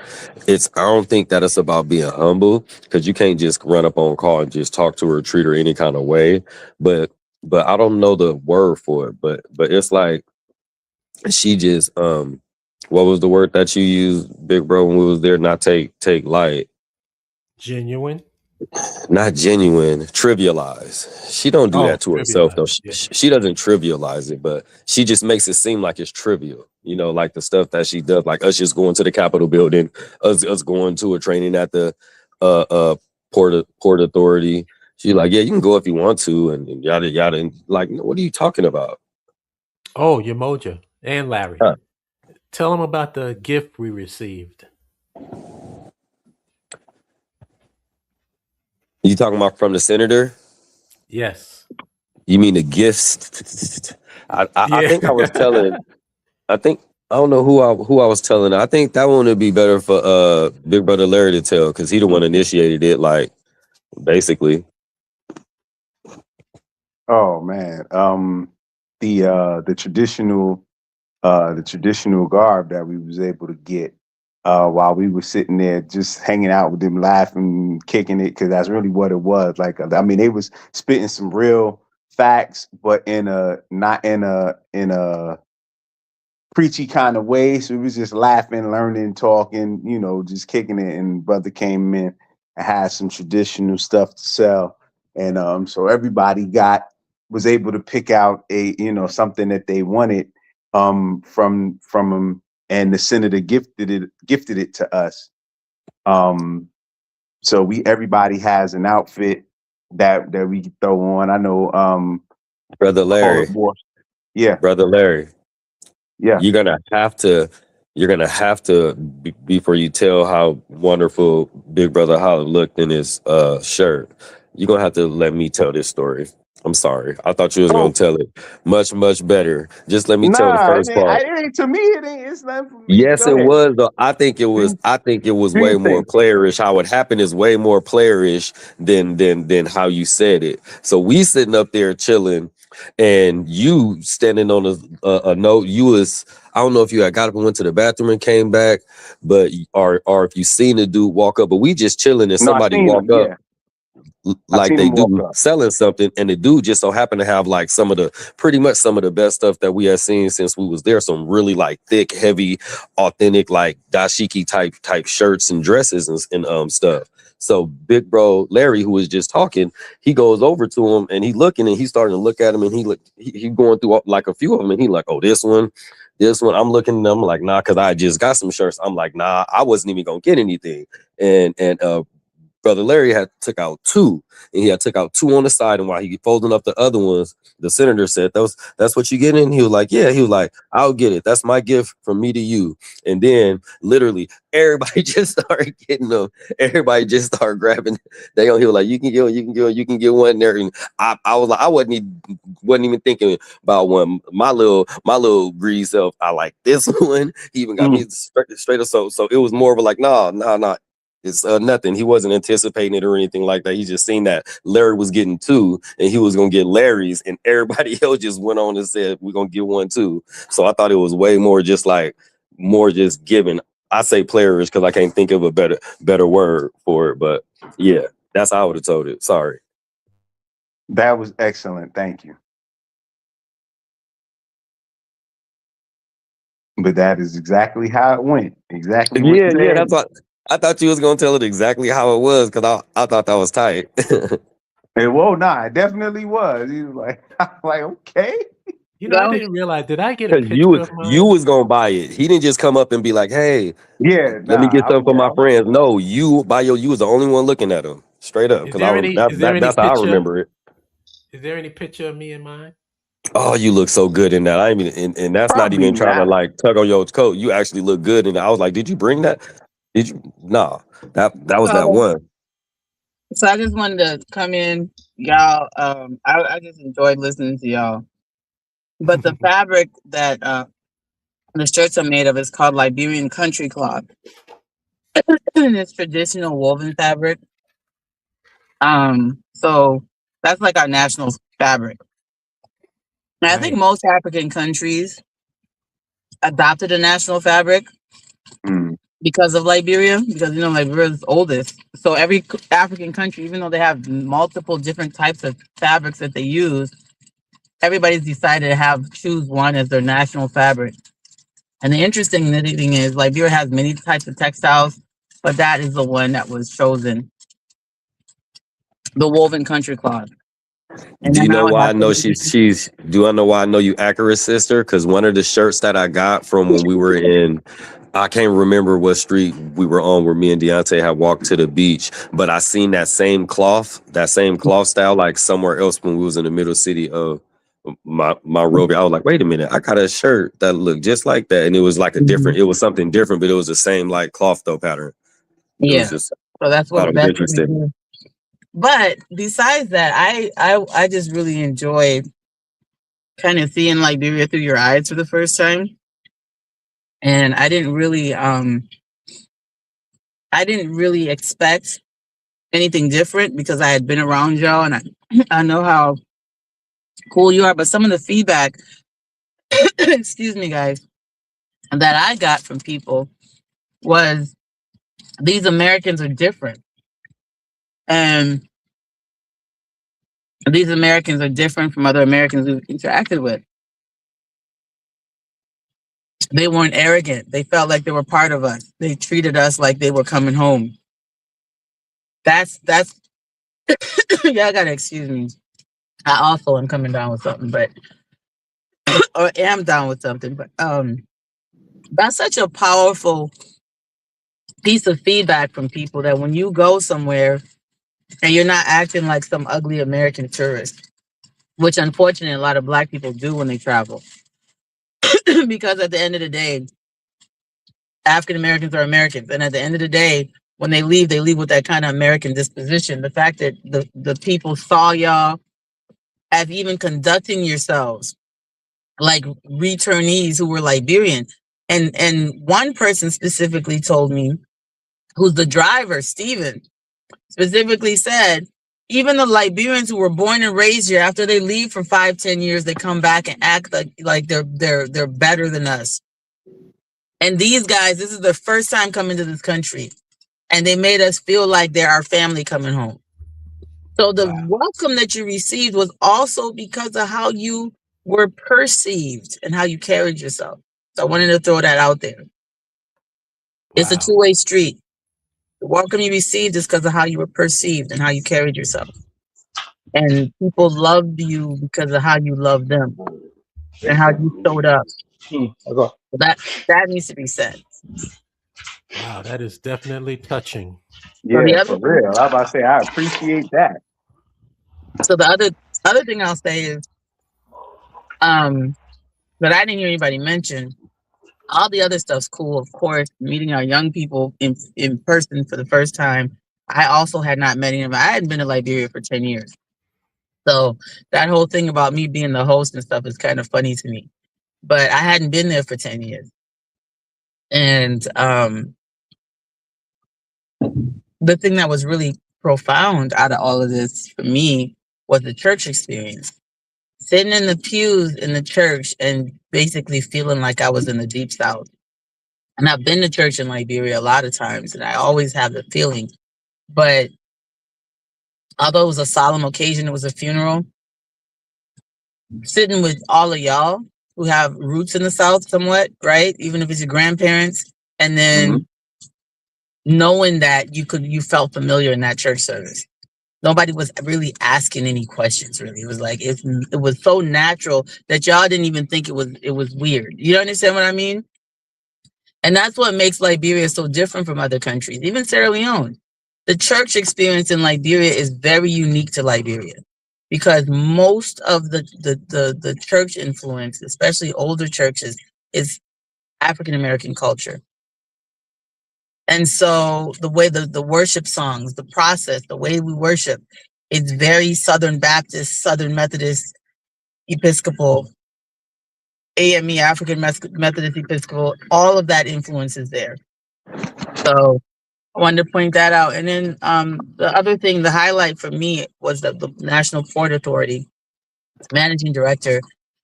I don't think that it's about being humble, because you can't just run up on call and just talk to her or treat her any kind of way. But I don't know the word for it. But it's like she just what was the word that you used, Big Bro, when we was there? Not take light. Genuine. Not genuine, trivialize. She don't do that to herself though. Yeah. She doesn't trivialize it, but she just makes it seem like it's trivial. You know, like the stuff that she does, like us just going to the Capitol building, us going to a training at the Port Authority. She's like, yeah, you can go if you want to, and yada yada. And like, what are you talking about? Oh, Yamoja and Larry. Huh. Tell them about the gift we received. You talking about from the senator? Yes. You mean the gifts? I think I was telling. I don't know who I was telling. I think that one would be better for Big Brother Larry to tell, because he the one initiated it, like, basically. Oh man, the traditional garb that we was able to get while we were sitting there just hanging out with them, laughing, kicking it, because that's really what it was. Like, I mean, they was spitting some real facts, but not in a preachy kind of way. So it was just laughing, learning, talking, just kicking it. And brother came in and had some traditional stuff to sell. And so everybody was able to pick out something that they wanted from him, and the senator gifted it to us. So everybody has an outfit that we throw on. I know Brother Larry. Yeah. Brother Larry. Yeah. You're gonna have to you're gonna have to before you tell how wonderful Big Brother Holly looked in his shirt. You're gonna have to let me tell this story. I'm sorry. I thought you was gonna Oh, tell it much better. Just let me tell the nah, first part. it ain't to me. It ain't. It's nothing for me. Yes, Go it ahead. was though. I think it was. Do, I think it was do your way more thing. playerish. How it happened is way more playerish than how you said it. So we sitting up there chilling, and you standing on a note. You was, I don't know if you had got up and went to the bathroom and came back, but or if you seen the dude walk up. But we just chilling and No, I somebody seen walk him. up Yeah, I like seen they him walk do up. selling something, and the dude just so happened to have like some of the pretty much some of the best stuff that we had seen since we was there. Some really like thick, heavy, authentic like dashiki type shirts and dresses and stuff. So big bro Larry, who was just talking, he goes over to him and he looking and he's starting to look at him and he going through like a few of them and he like, oh, this one. This one, I'm looking at them like, nah, because I just got some shirts. I'm like, nah, I wasn't even gonna get anything. And Brother Larry had took out two, and he had took out two on the side. And while he folding up the other ones, the senator said, that's what you getting?" He was like, "Yeah." He was like, "I'll get it. That's my gift from me to you." And then literally everybody just started getting them. Everybody just started grabbing. He was like, "You can get one, you can get one, you can get one there." And I was like, I wasn't even thinking about one. My little greedy self. I like this one. He even got me Mm. straight up. So it was more of a like, nah. It's nothing. He wasn't anticipating it or anything like that. He just seen that Larry was getting two and he was gonna get Larry's, and everybody else just went on and said, "We're gonna get one too." So I thought it was way more just like more just giving. I say players because I can't think of a better word for it. But yeah, that's how I would have told it. Sorry. That was excellent. Thank you. But that is exactly how it went. Exactly what you Yeah, that's said. what I thought you was gonna tell it exactly how it was because I thought that was tight. And whoa, nah, it definitely was. He was like, like, okay. You know, I That was, didn't realize. Did I get a Because picture of you mine? was gonna buy it. He didn't just come up and be like, "Hey, Yeah, let me get nah, something for my friends." No, you was the only one looking at him straight up. Is Because there any? Is there any that's how I picture? remember it. Is there any picture of me in mine? Oh, you look so good in that. I mean, and that's not probably even trying to not. like tug on your coat. You actually look good, and I was like, "Did you bring that? Did you?" No, that was that so, one. so I just wanted to come in, y'all. I just enjoyed listening to y'all. But the fabric that the shirts are made of is called Liberian country cloth. And it's traditional woven fabric. So that's like our national fabric. And I think Right. most African countries adopted a national fabric Mm. because of Liberia, because Liberia is the oldest. So every African country, even though they have multiple different types of fabrics that they use, everybody's decided to choose one as their national fabric. And the interesting thing is Liberia has many types of textiles, but that is the one that was chosen, the woven country cloth. And Do then you know now it why has I to know be. she's? Do I know why I know you accurate sister? Because one of the shirts that I got from when we were in, I can't remember what street we were on where me and Deontay had walked to the beach, but I seen that same cloth style like somewhere else when we was in the middle city of my robe. I was like, wait a minute, I got a shirt that looked just like that, and it was like Mhm. it was something different, but it was the same like cloth though pattern. It was Yeah. just So thought it was that's what we interesting. do. But besides that, I just really enjoyed kind of seeing Liberia through your eyes for the first time. And I didn't really expect anything different because I had been around y'all and I know how cool you are. But some of the feedback, excuse me guys, that I got from people was these Americans are different. And these Americans are different from other Americans we've interacted with. They weren't arrogant. They felt like they were part of us. They treated us like they were coming home. That's y'all gotta excuse me. I also am coming down with something, but or am down with something, but that's such a powerful piece of feedback from people that when you go somewhere and you're not acting like some ugly American tourist, which unfortunately a lot of black people do when they travel. Because at the end of the day, African Americans are Americans. And at the end of the day, when they leave with that kind of American disposition. The fact that the people saw y'all as even conducting yourselves like returnees who were Liberian. And one person specifically told me, who's the driver, Steven, specifically said, even the Liberians who were born and raised here, after they leave for 5-10 years, they come back and act like they're better than us. And these guys, this is their first time coming to this country, and they made us feel like they're our family coming home. So the welcome that you received was also because of how you were perceived and how you carried yourself. So I wanted to throw that out there. It's a two-way street. The welcome you received is because of how you were perceived and how you carried yourself. And people loved you because of how you loved them and how you showed up. So that needs to be said. Wow, that is definitely touching. So the Yeah, other for real. I'm about to say I appreciate that. So the other thing I'll say is, that I didn't hear anybody mention. All the other stuff's cool, of course. Meeting our young people in person for the first time. I also had not met any of them. I hadn't been to Liberia for 10 years. So that whole thing about me being the host and stuff is kind of funny to me. But I hadn't been there for 10 years. And the thing that was really profound out of all of this for me was the church experience. Sitting in the pews in the church and basically feeling like I was in the deep south. And I've been to church in Liberia a lot of times, and I always have the feeling. But although it was a solemn occasion, it was a funeral, sitting with all of y'all who have roots in the South somewhat, right? Even if it's your grandparents, and then knowing that you felt familiar in that church service. Nobody was really asking any questions, really. It was like it was so natural that y'all didn't even think it was weird. You understand what I mean? And that's what makes Liberia so different from other countries, even Sierra Leone. The church experience in Liberia is very unique to Liberia because most of the church influence, especially older churches, is African American culture. And so the way the worship songs, the process, the way we worship, it's very Southern Baptist, Southern Methodist, Episcopal, AME, African Methodist Episcopal. All of that influence is there. So I wanted to point that out. And then the other thing, the highlight for me was that the National Port Authority managing director,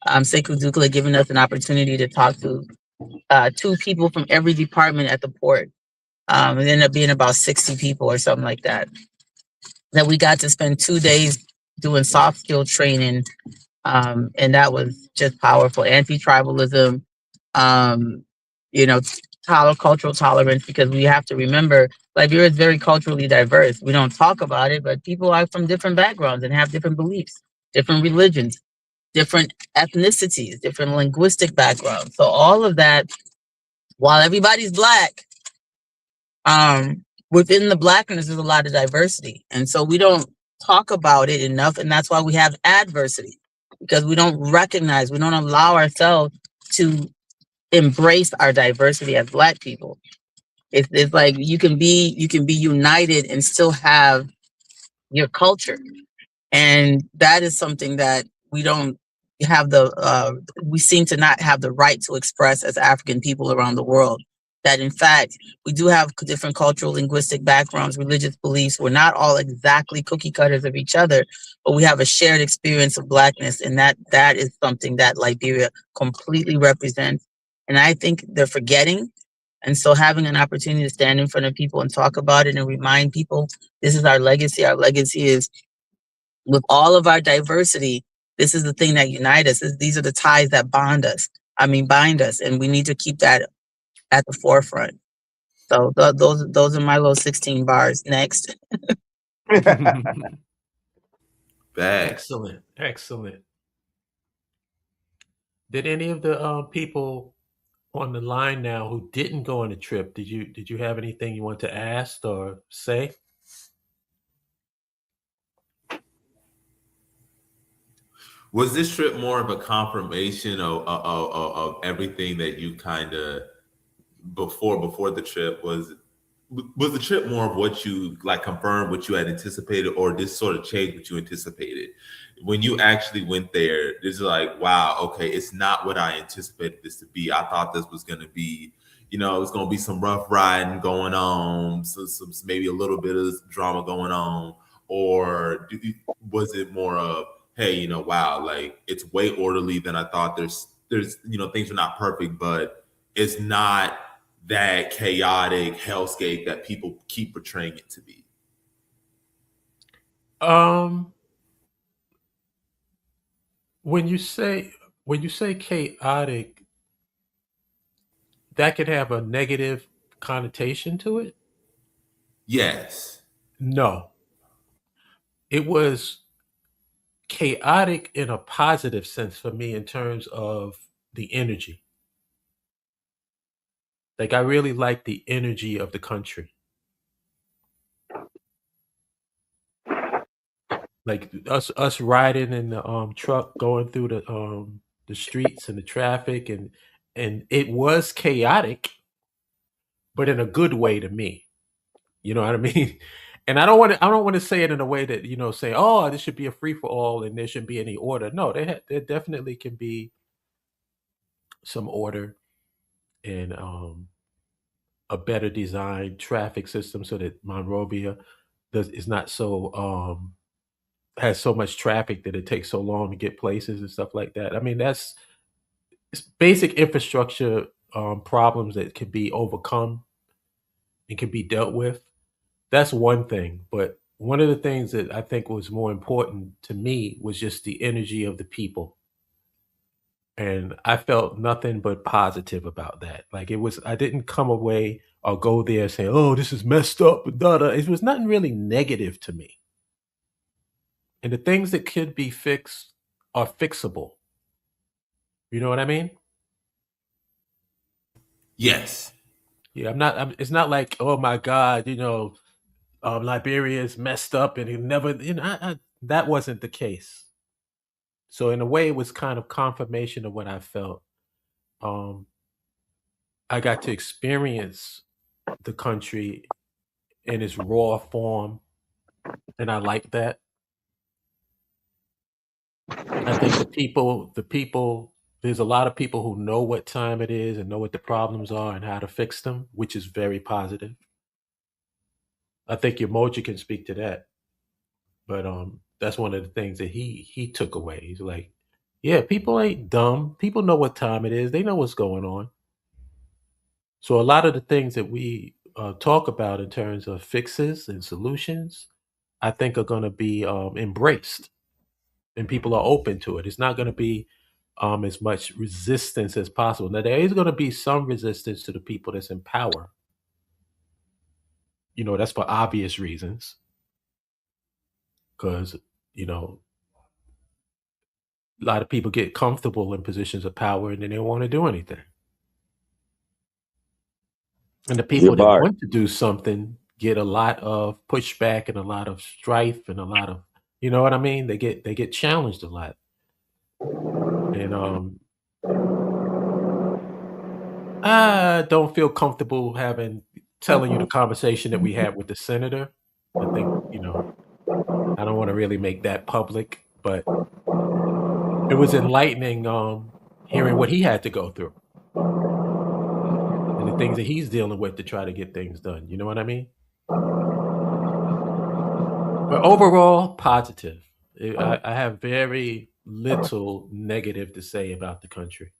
Sekou Dukla, giving us an opportunity to talk to 2 people from every department at the port. It ended up being about 60 people or something like that. That we got to spend 2 days doing soft skill training. And that was just powerful. Anti-tribalism, cultural tolerance, because we have to remember Liberia is very culturally diverse. We don't talk about it, but people are from different backgrounds and have different beliefs, different religions, different ethnicities, different linguistic backgrounds. So all of that, while everybody's Black, within the Blackness, there's a lot of diversity. And so we don't talk about it enough. And that's why we have adversity, because we don't allow ourselves to embrace our diversity as Black people. It's like you can be united and still have your culture. And that is something that we don't have we seem to not have the right to express as African people around the world. That in fact, we do have different cultural, linguistic backgrounds, religious beliefs. We're not all exactly cookie cutters of each other, but we have a shared experience of Blackness. And that is something that Liberia completely represents. And I think they're forgetting. And so having an opportunity to stand in front of people and talk about it and remind people, this is our legacy. Our legacy is, with all of our diversity, this is the thing that unites us. These are the ties that bind us. And we need to keep that at the forefront. So those are my little 16 bars. Next. Facts. Excellent. Did any of the people on the line now who didn't go on the trip, did you have anything you want to ask or say? Was this trip more of a confirmation of everything that you kind of before the trip was the trip more of what you like confirmed what you had anticipated, or this sort of changed what you anticipated when you actually went there? This is like, wow, okay, it's not what I anticipated this to be. I thought this was going to be, it's going to be some rough riding going on, some maybe a little bit of drama going on, or was it more of, hey, wow, like it's way orderly than I thought. There's things are not perfect, but it's not that chaotic hellscape that people keep portraying it to be. Um, when you say chaotic, that could have a negative connotation to it. Yes. No, it was chaotic in a positive sense for me in terms of the energy. Like I really like the energy of the country. Like us riding in the truck going through the streets and the traffic, and it was chaotic, but in a good way to me. You know what I mean? And I don't want to say it in a way that, say, oh, this should be a free for all and there shouldn't be any order. No, there definitely can be some order and a better designed traffic system so that Monrovia is not so has so much traffic that it takes so long to get places and stuff like that. I mean, it's basic infrastructure problems that can be overcome and can be dealt with. That's one thing. But one of the things that I think was more important to me was just the energy of the people. And I felt nothing but positive about that. Like I didn't come away or go there saying, oh, this is messed up. Da, da. It was nothing really negative to me. And the things that could be fixed are fixable. You know what I mean? Yes. Yeah, it's not like, oh my God, Liberia is messed up and it never, that wasn't the case. So in a way, it was kind of confirmation of what I felt. Um, I got to experience the country in its raw form, and I like that. I think the people, there's a lot of people who know what time it is and know what the problems are and how to fix them, which is very positive. I think your Moji can speak to that, but that's one of the things that he took away. He's like, yeah, people ain't dumb. People know what time it is. They know what's going on. So a lot of the things that we talk about in terms of fixes and solutions, I think are going to be embraced, and people are open to it. It's not going to be as much resistance as possible. Now there is going to be some resistance to the people that's in power. That's for obvious reasons, because you know a lot of people get comfortable in positions of power and then they don't want to do anything. And the You're people that bar. want to do something get a lot of pushback and a lot of strife and a lot of, you know what I mean? They get challenged a lot. And I don't feel comfortable telling you the conversation that we had with the senator. I think, I don't want to really make that public, but it was enlightening hearing what he had to go through and the things that he's dealing with to try to get things done. You know what I mean? But overall, positive. I have very little negative to say about the country.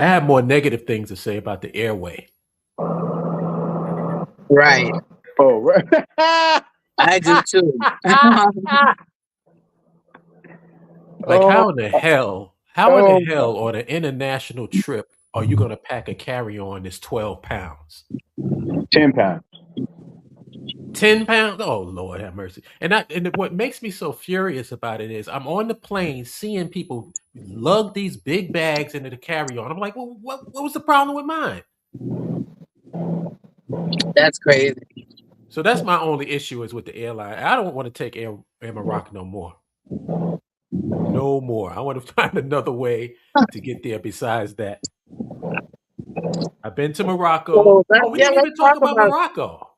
I have more negative things to say about the airway. Right. Oh, right. I do too. Like Oh, how in the oh, hell on an international trip are you going to pack a carry-on that's 12 pounds? 10 pounds. 10 pounds? Oh, Lord have mercy. And what makes me so furious about it is I'm on the plane seeing people lug these big bags into the carry-on. I'm like, well, what was the problem with mine? That's crazy. So that's my only issue is with the airline. I don't want to take Air Morocco no more. No more. I want to find another way to get there besides that. I've been to Morocco. So that, Oh, we yeah, didn't even talk about Morocco.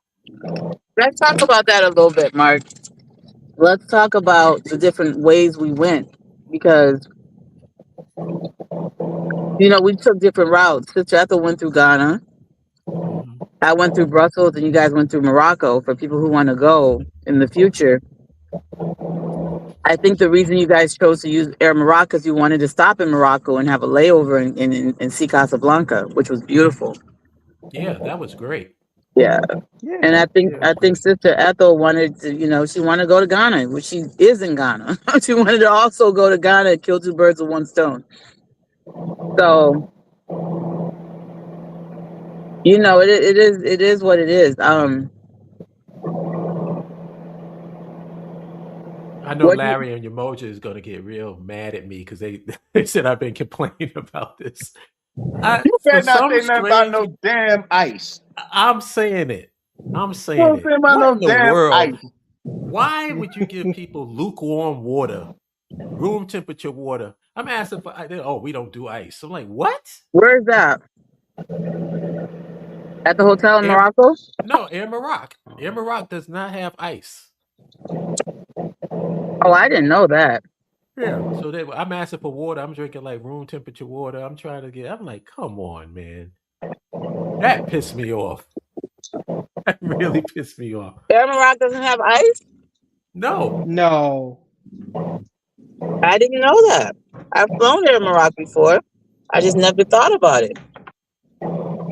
let's talk about that a little bit, Mark. Let's talk about the different ways we went because we took different routes. Sister Ethel went through Ghana. Mhm. I went through Brussels, and you guys went through Morocco. For people who want to go in the future, I think the reason you guys chose to use Air Morocco is you wanted to stop in Morocco and have a layover in see Casablanca, which was beautiful. Yeah, that was great. Yeah, and Yeah, I think Yeah, it I was think great. Sister Ethel wanted to, she wanted to go to Ghana, which she is in Ghana. She wanted to also go to Ghana and kill two birds with one stone. So it is what it is. I know What do you, Larry and Yamoja is going to get real mad at me because they, they said I've been complaining about this. You For better not some say nothing about strange, no damn ice. I'm saying it. I'm You saying don't it. say about What no in the damn world? ice. Why would you give people lukewarm water, room temperature water? I'm asking for. Oh, we don't do ice. I'm like, what? where's that? At the hotel in Air, Morocco? no, Air Maroc. Air Maroc does not have ice. Oh, I didn't know that. Yeah. So I'm asking for water. I'm drinking like room temperature water. I'm trying to get. I'm like, come on, man. That pissed me off. That really pissed me off. Air Morocco doesn't have ice? No. no, I didn't know that. I've flown Air Morocco before. I just never thought about it.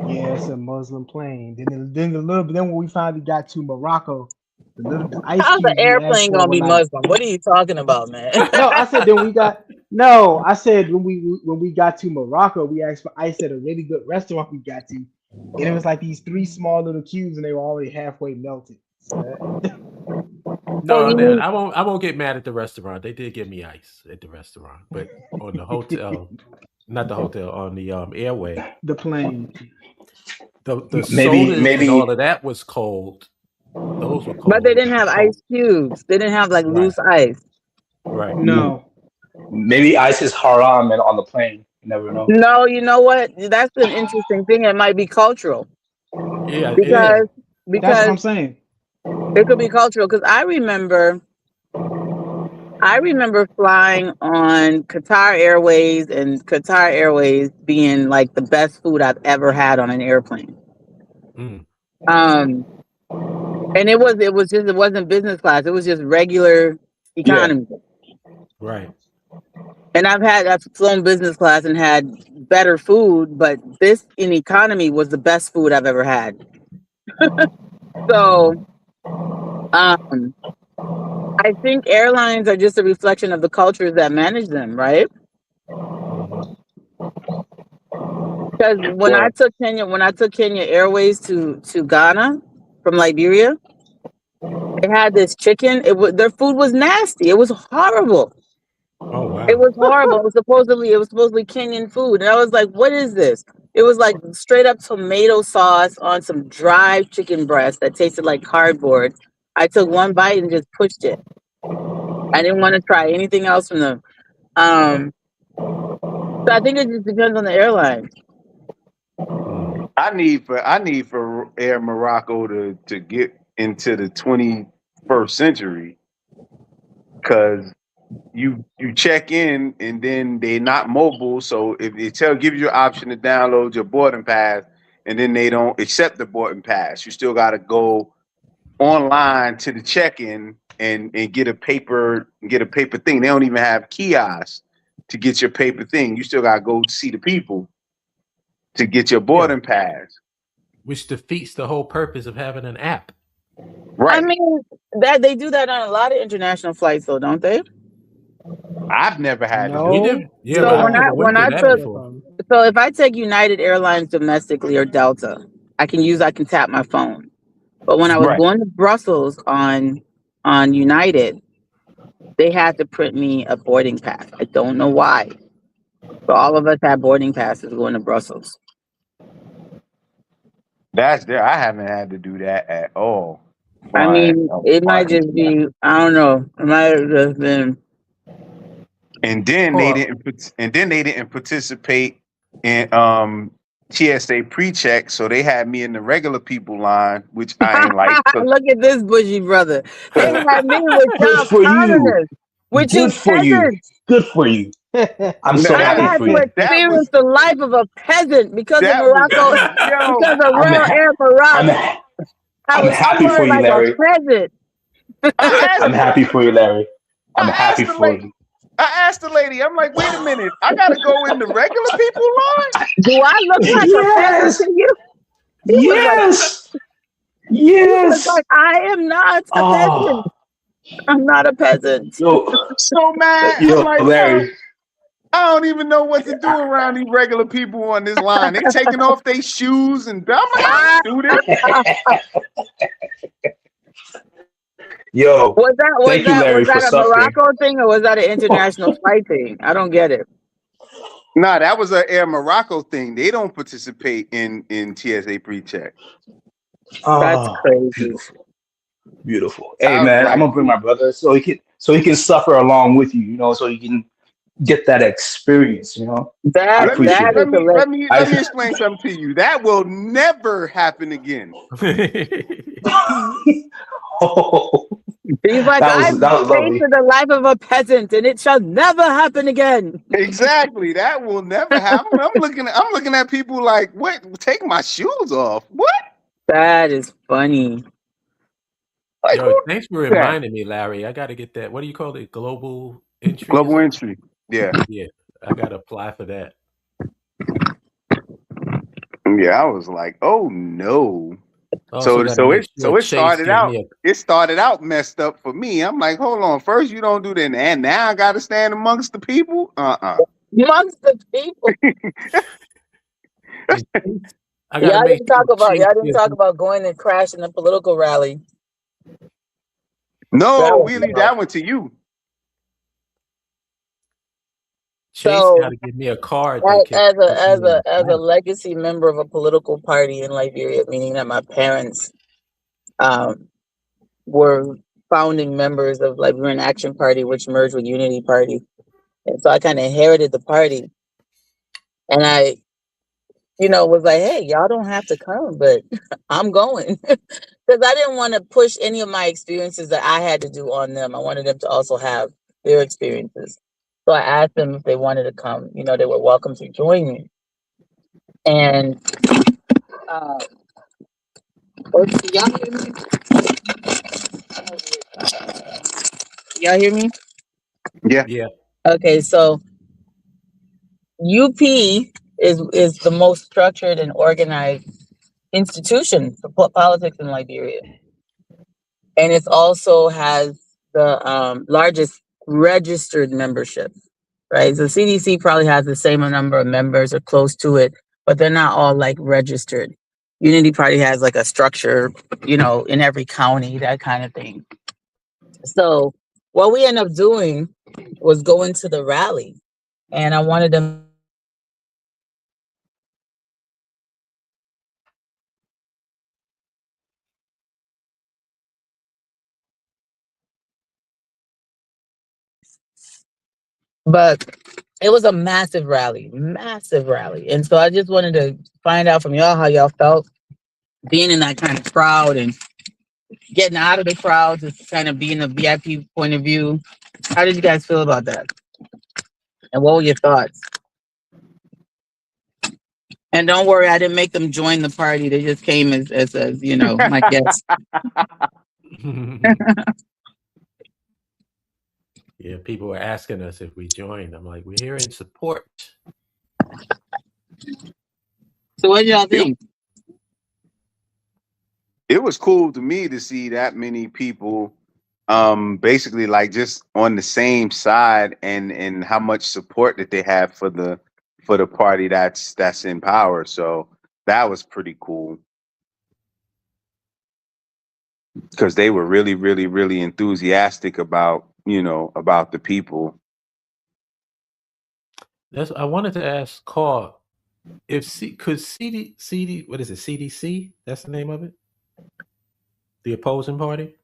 yeah, it's a Muslim plane. Then the little, then when we finally got to Morocco, the ice How's the cubes we asked airplane for gonna were be like, Muslim? What are you talking about, man? no, I said then we got no, I said when we got to Morocco, we asked for ice at a really good restaurant we got to, and it was like these three small little cubes, and they were already halfway melted. So So No, you man. mean I won't get mad at the restaurant. They did give me ice at the restaurant, but on the hotel, not the hotel, on the airway, the plane. the Maybe sodas and all maybe of that was cold. Those were but they cold. didn't have Cold. ice cubes. They didn't have like Right. loose ice. Right. No, maybe ice is haram and on the plane. You never know. No, you know what? That's an interesting thing. It might be cultural Yeah, it is. because that's what because I'm saying. it could be cultural. Because I remember flying on Qatar Airways and Qatar Airways being like the best food I've ever had on an airplane. Mm, Um, and it wasn't business class. It was just regular Yeah. economy. right. And I've flown business class and had better food, but this in economy was the best food I've ever had. So, Mm, um, I think airlines are just a reflection of the cultures that manage them, right? mhm. Because when I Well, took Kenya Airways to Ghana from Liberia, they had this chicken. Their food was nasty. It was horrible. Oh It wow. was horrible. It was supposedly Kenyan food, and I was like, "What is this?" It was like straight up tomato sauce on some dry chicken breast that tasted like cardboard. I took one bite and just pushed it. I didn't want to try anything else from them. Um, so I think it just depends on the airline. Mm, I need for Air Morocco to get into the 21st century because you check in and then they're not mobile. So if they give you an option to download your boarding pass and then they don't accept the boarding pass, you still got to go online to the check-in and get a paper thing. They don't even have kiosks to get your paper thing. You still got to go see the people to get your yeah. boarding pass. Which defeats the whole purpose of having an app. I Right. mean that they do that on a lot of international flights, though, don't they? I've never had to We do No, it. did, yeah, but So I've when never I no, went when through I that took no before. problem. so if I take United Airlines domestically or Delta, I can tap my phone. But when I was Right. going to Brussels on United, they had to print me a boarding pass. I don't know why. But all of us had boarding passes going to Brussels. That's there. I haven't had to do that at all. I Flying, mean, it might flying just international. be, I don't know. It might have just been. And then they didn't. And then they didn't participate in TSA pre-check, so they had me in the regular people line, which I ain't like. Look at this bushy brother. They had me with Good y'all for you. commoners, with you Good for you. peasants. Good for you. I'm so I happy had for to you. That experience was the life of a peasant because of that was Morocco, yo. because of I'm Royal ha- Air Maroc. I'm I I'm was happy for somewhere you, like a Larry. peasant. I asked I'm happy for you, Larry. I'm I happy asked the for lady. you. I asked the lady. I'm like, wait a minute. I gotta go in the regular people line. Do I look like a peasant Yes. to you? He was like, Yes. he was Yes. like, I am not a peasant. Oh, I'm not a peasant. yo, So mad. I'm yo, like, yo, Larry. I don't even know what to do around these regular people on this line. They taking off their shoes and I'm like, I don't do this. Yo, Was that thank you, Larry, was for that a suffering. Morocco thing or was that an international flight thing? I don't get it. Nah, that was a Air Morocco thing. They don't participate in TSA pre-check. That's Oh, crazy. beautiful, beautiful. Hey, I was man, I'm like, gonna bring my brother so he can suffer along with you. So he can get that experience. I That appreciate is it. hilarious. let me explain something to you. That will never happen again. Oh, He's like, I've that was lovely. tasted the life of a peasant, and it shall never happen again. Exactly. That will never happen. I'm looking at people like, what? Take my shoes off. What? That is funny. Like Yo, who thanks for did that? reminding me, Larry. I got to get that. What do you call it? Global entry or Global something? entry. Yeah. Yeah, I got to apply for that. Yeah. I was like, oh no. Also, got to make sure So Chase give me a. it started out messed up for me. I'm like, hold on, first you don't do that, and now I gotta stand amongst the people? Amongst the people. And Chase, I got to make sure Chase Y'all didn't gives talk me. about going and crashing a political rally. That No, was we leave wild. that one to you. Chase So got to give me a card that can put me in as a the legacy member of a political party in Liberia, meaning that my parents um were founding members of Liberian Action Party, which merged with Unity Party. And so I kind of inherited the party. And I, was like, hey, y'all don't have to come, but I'm going. Because I didn't want to push any of my experiences that I had to do on them. I wanted them to also have their experiences. So I asked them if they wanted to come. They were welcome to join me. And uh, y'all hear me? Y'all hear me? Yeah. Yeah. Okay, so UP is the most structured and organized institution for politics in Liberia, and it also has the largest registered membership. Right, so CDC probably has the same number of members or close to it, but they're not all like registered. Unity Party has like a structure, in every county, that kind of thing. So what we ended up doing was going to the rally, and I wanted them. But it was a massive rally, massive rally. And so I just wanted to find out from y'all how y'all felt being in that kind of crowd and getting out of the crowd to kind of being a VIP point of view. How did you guys feel about that? And what were your thoughts? And don't worry, I didn't make them join the party. They just came as my guests. Yeah, people were asking us if we joined. I'm like, we're here in support. So what did y'all think? It was cool to me to see that many people basically like just on the same side and how much support that they have for the party that's in power. So that was pretty cool. Because they were really, really, really enthusiastic about about the people. I wanted to ask Carl if could CD what is it, CDC? That's the name of it. The opposing party.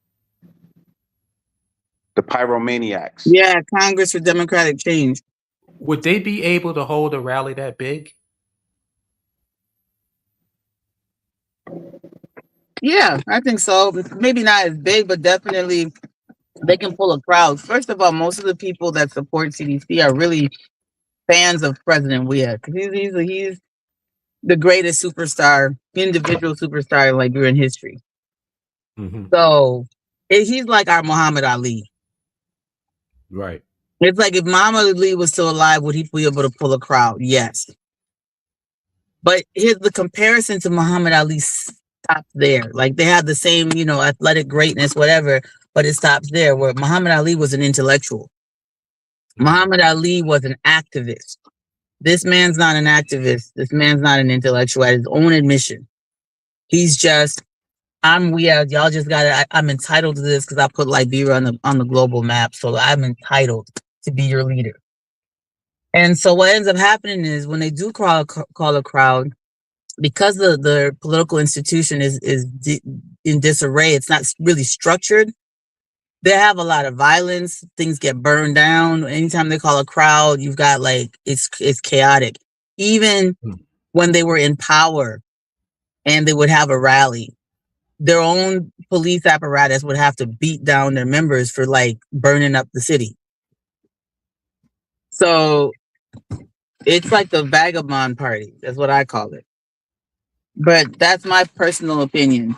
The pyromaniacs. Yeah, Congress for Democratic Change. Would they be able to hold a rally that big? Yeah, I think so. Maybe not as big, but definitely they can pull a crowd. First of all, most of the people that support CDC are really fans of President Weah. He's the greatest superstar, individual superstar in Liberian history. Mm-hmm. So he's like our Muhammad Ali. Right. It's like if Muhammad Ali was still alive, would he be able to pull a crowd? Yes. But here's the comparison to Muhammad Ali stops there. Like they have the same, athletic greatness, whatever, but it stops there. Where Muhammad Ali was an intellectual. Muhammad Ali was an activist. This man's not an activist. This man's not an intellectual at his own admission. He's just, y'all just I'm entitled to this because I put Liberia on the global map. So I'm entitled to be your leader. And so what ends up happening is when they do call a crowd, because the political institution is in disarray, it's not really structured. They have a lot of violence. Things get burned down. Anytime they call a crowd, you've got it's chaotic. Even when they were in power and they would have a rally, their own police apparatus would have to beat down their members for burning up the city. So it's like the vagabond party. That's what I call it. But that's my personal opinion.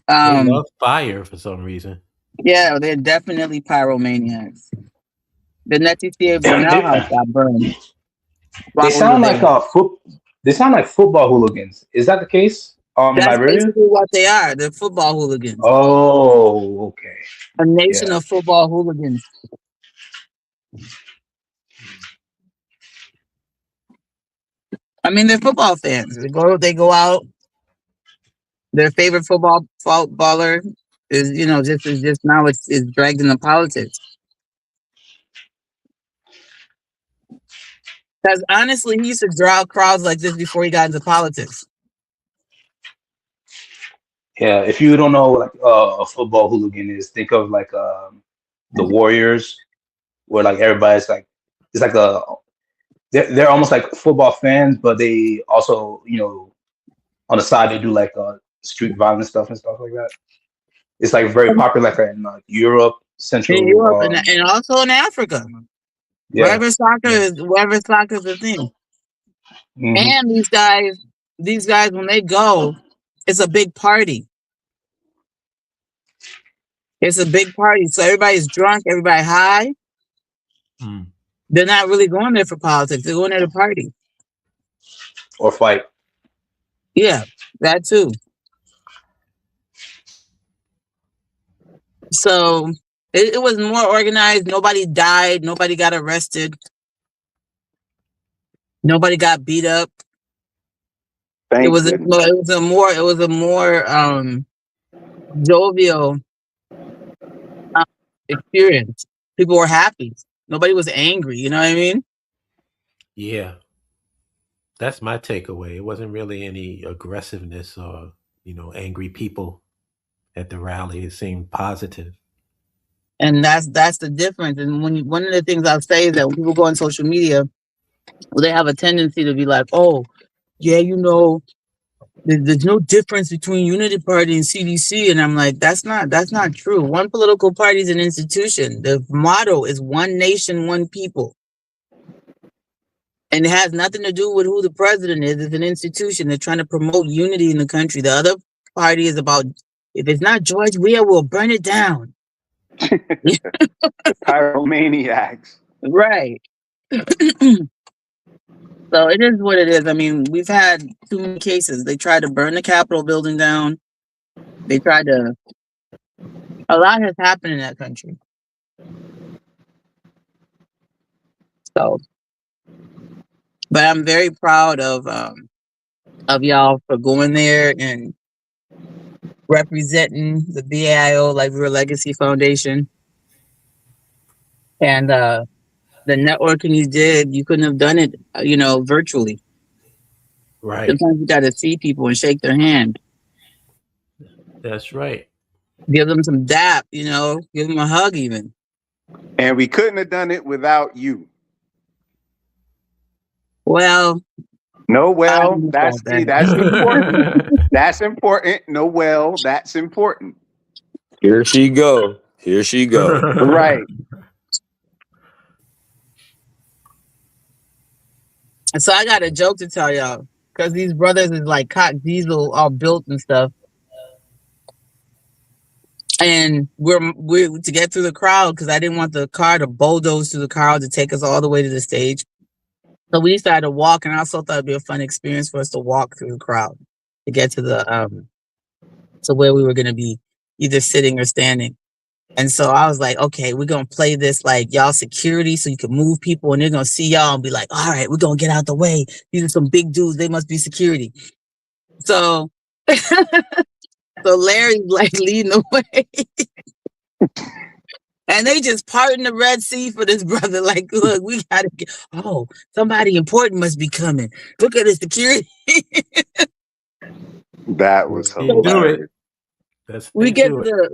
They love fire for some reason. Yeah, they're definitely pyromaniacs. The Nettie Burnell house got burned. They sound like They sound like football hooligans. Is that the case? That's Liberia? basically what they are. They're football hooligans. Oh, okay. A nation of football hooligans. I mean, they're football fans. They go out. Their favorite footballer is, just now it's dragged into politics. Because honestly, he used to draw crowds like this before he got into politics. Yeah, if you don't know what a football hooligan is, think of the Warriors, where everybody's it's like they're almost like football fans, but they also on the side they do street violence stuff and stuff like that. It's very popular in Europe, Central, in Europe, and also in Africa. Yeah. Wherever soccer is a thing. Mm-hmm. And these guys, when they go, it's a big party. It's a big party. So everybody's drunk, everybody high. They're not really going there for politics. They're going there to party. Or fight. Yeah, that too. So it was more organized. Nobody died. Nobody got arrested. Nobody got beat up. It was a more jovial experience. People were happy. Nobody was angry. You know what I mean? Yeah. That's my takeaway. It wasn't really any aggressiveness or, angry people at the rally. It seemed positive. And that's the difference. And one of the things I'll say is that when people go on social media, they have a tendency to be like, oh, yeah, there's no difference between Unity Party and CDC. And I'm like, that's not true. One political party is an institution. The motto is one nation, one people. And it has nothing to do with who the president is. It's an institution. They're trying to promote unity in the country. The other party is about, if it's not George Weah, we'll burn it down. Pyromaniacs. Right. So it is what it is. I mean, we've had too many cases. They tried to burn the Capitol building down. A lot has happened in that country. So, but I'm very proud of y'all for going there and representing the BAIO Liberia Legacy Foundation. And the networking you did, you couldn't have done it, virtually. Right. Sometimes you got to see people and shake their hand. That's right. Give them some dap, give them a hug even. And we couldn't have done it without you. Well, No, I well, don't know that's about that. that's important. That's important. No, well, that's important. Here she go. Here she go. Right. So I got a joke to tell y'all because these brothers is like cock diesel, all built and stuff. And we're to get through the crowd because I didn't want the car to bulldoze through the crowd to take us all the way to the stage. So we decided to walk, and I also thought it'd be a fun experience for us to walk through the crowd to get to the to where we were gonna be either sitting or standing. And so I was like, okay, we're gonna play this like y'all security so you can move people and they're gonna see y'all and be like, all right, we're gonna get out the way. These are some big dudes, they must be security. So so Larry's like leading the way. And they just parting the Red Sea for this brother. Like, look, we gotta get somebody important must be coming. Look at the security. That was You do it. hilarious. That's we they get do to it.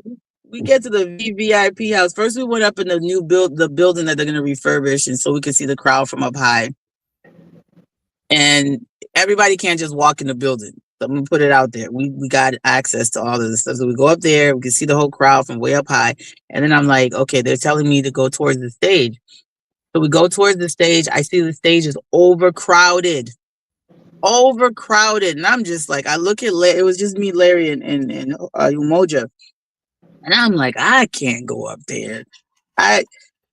we get to the VVIP house. First we went up in the new the building that they're gonna refurbish, and so we could see the crowd from up high. And everybody can't just walk in the building. So I'm gonna put it out there. We got access to all of this stuff. So we go up there, we can see the whole crowd from way up high. And then I'm like, okay, they're telling me to go towards the stage. So we go towards the stage. I see the stage is overcrowded. And I'm just like, I look at it was just me, Larry, and Umoja. And I'm like, I can't go up there.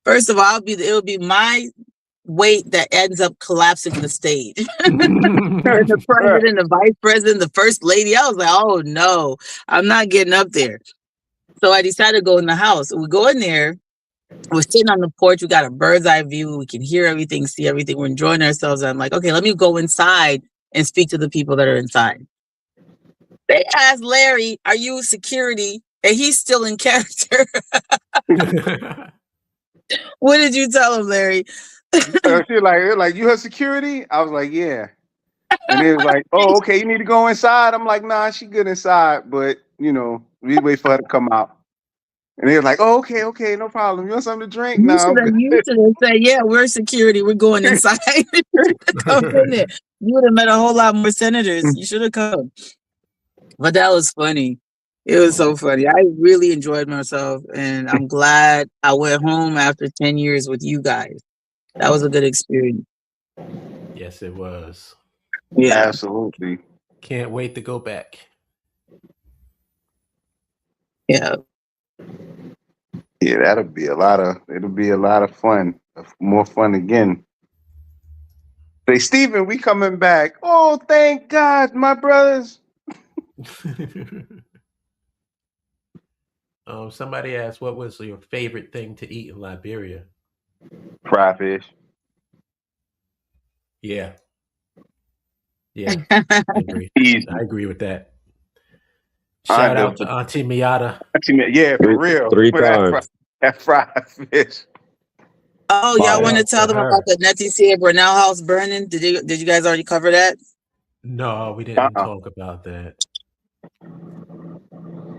First of all, it'll be my weight that ends up collapsing the stage. The president, the vice president, the first lady. I was like, oh no, I'm not getting up there. So I decided to go in the house. So we go in there. We're sitting on the porch. We got a bird's eye view. We can hear everything, see everything. We're enjoying ourselves. I'm like, okay, let me go inside and speak to the people that are inside. They asked Larry, are you security? And he's still in character. What did you tell him, Larry? She like, you have security? I was like, yeah. And it was like, oh, okay, you need to go inside. I'm like, nah, she good inside, but we wait for her to come out. And they were like, oh, okay, no problem. You want something to drink? No, I'm good. You should have said, yeah, we're security. We're going inside. Come in there. You would have met a whole lot more senators. You should have come. But that was funny. It was so funny. I really enjoyed myself, and I'm glad I went home after 10 years with you guys. That was a good experience. Yes, it was. Yeah, absolutely. Can't wait to go back. Yeah. Yeah, it'll be a lot of fun. More fun again. Hey, Stephen, we coming back. Oh, thank God, my brothers. Somebody asked, what was your favorite thing to eat in Liberia? Fried fish. Yeah. I agree. Easy. I agree with that. Shout out to Auntie Miata. Yeah, for real. 3 times. That fried fish. Oh, y'all want to tell them about the Nettie Brunel house burning? Did you guys already cover that? No, we didn't talk about that.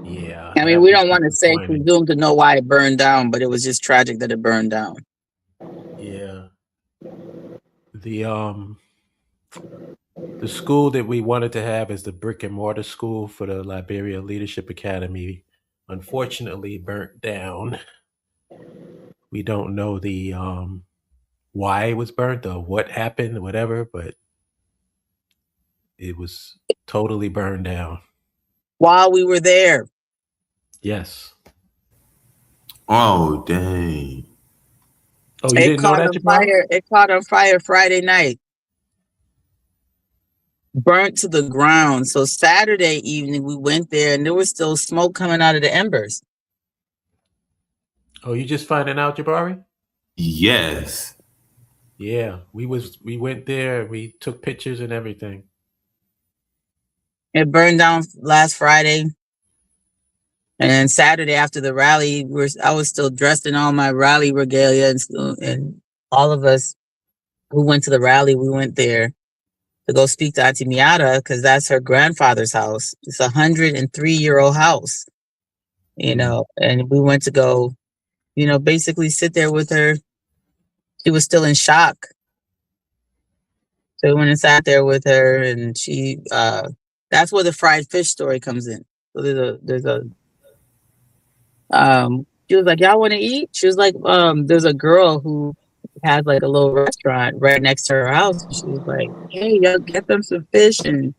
Yeah. I mean, we don't want to say presume to know why it burned down, but it was just tragic that it burned down. Yeah. The school that we wanted to have is the brick and mortar school for the Liberia Leadership Academy. Unfortunately, burnt down. We don't know the why it was burnt or what happened, whatever, but it was totally burned down. While we were there. Yes. Oh, dang. Oh, you didn't know that, Jabbar? It caught on fire Friday night. Burnt to the ground. So Saturday evening we went there and there was still smoke coming out of the embers. Oh, you just finding out, Jabari? Yes. Yeah, we went there. We took pictures and everything. It burned down last Friday, and then Saturday after the rally, I was still dressed in all my rally regalia, and all of us who went to the rally, we went there to go speak to Auntie Miata because that's her grandfather's house. It's a 103-year-old house, and we went to go basically sit there with her. She was still in shock. So we went and sat there with her, and that's where the fried fish story comes in. So she was like, "Y'all want to eat?" She was like, there's a girl who has like a little restaurant right next to her house. She was like, "Hey, y'all get them some fish," and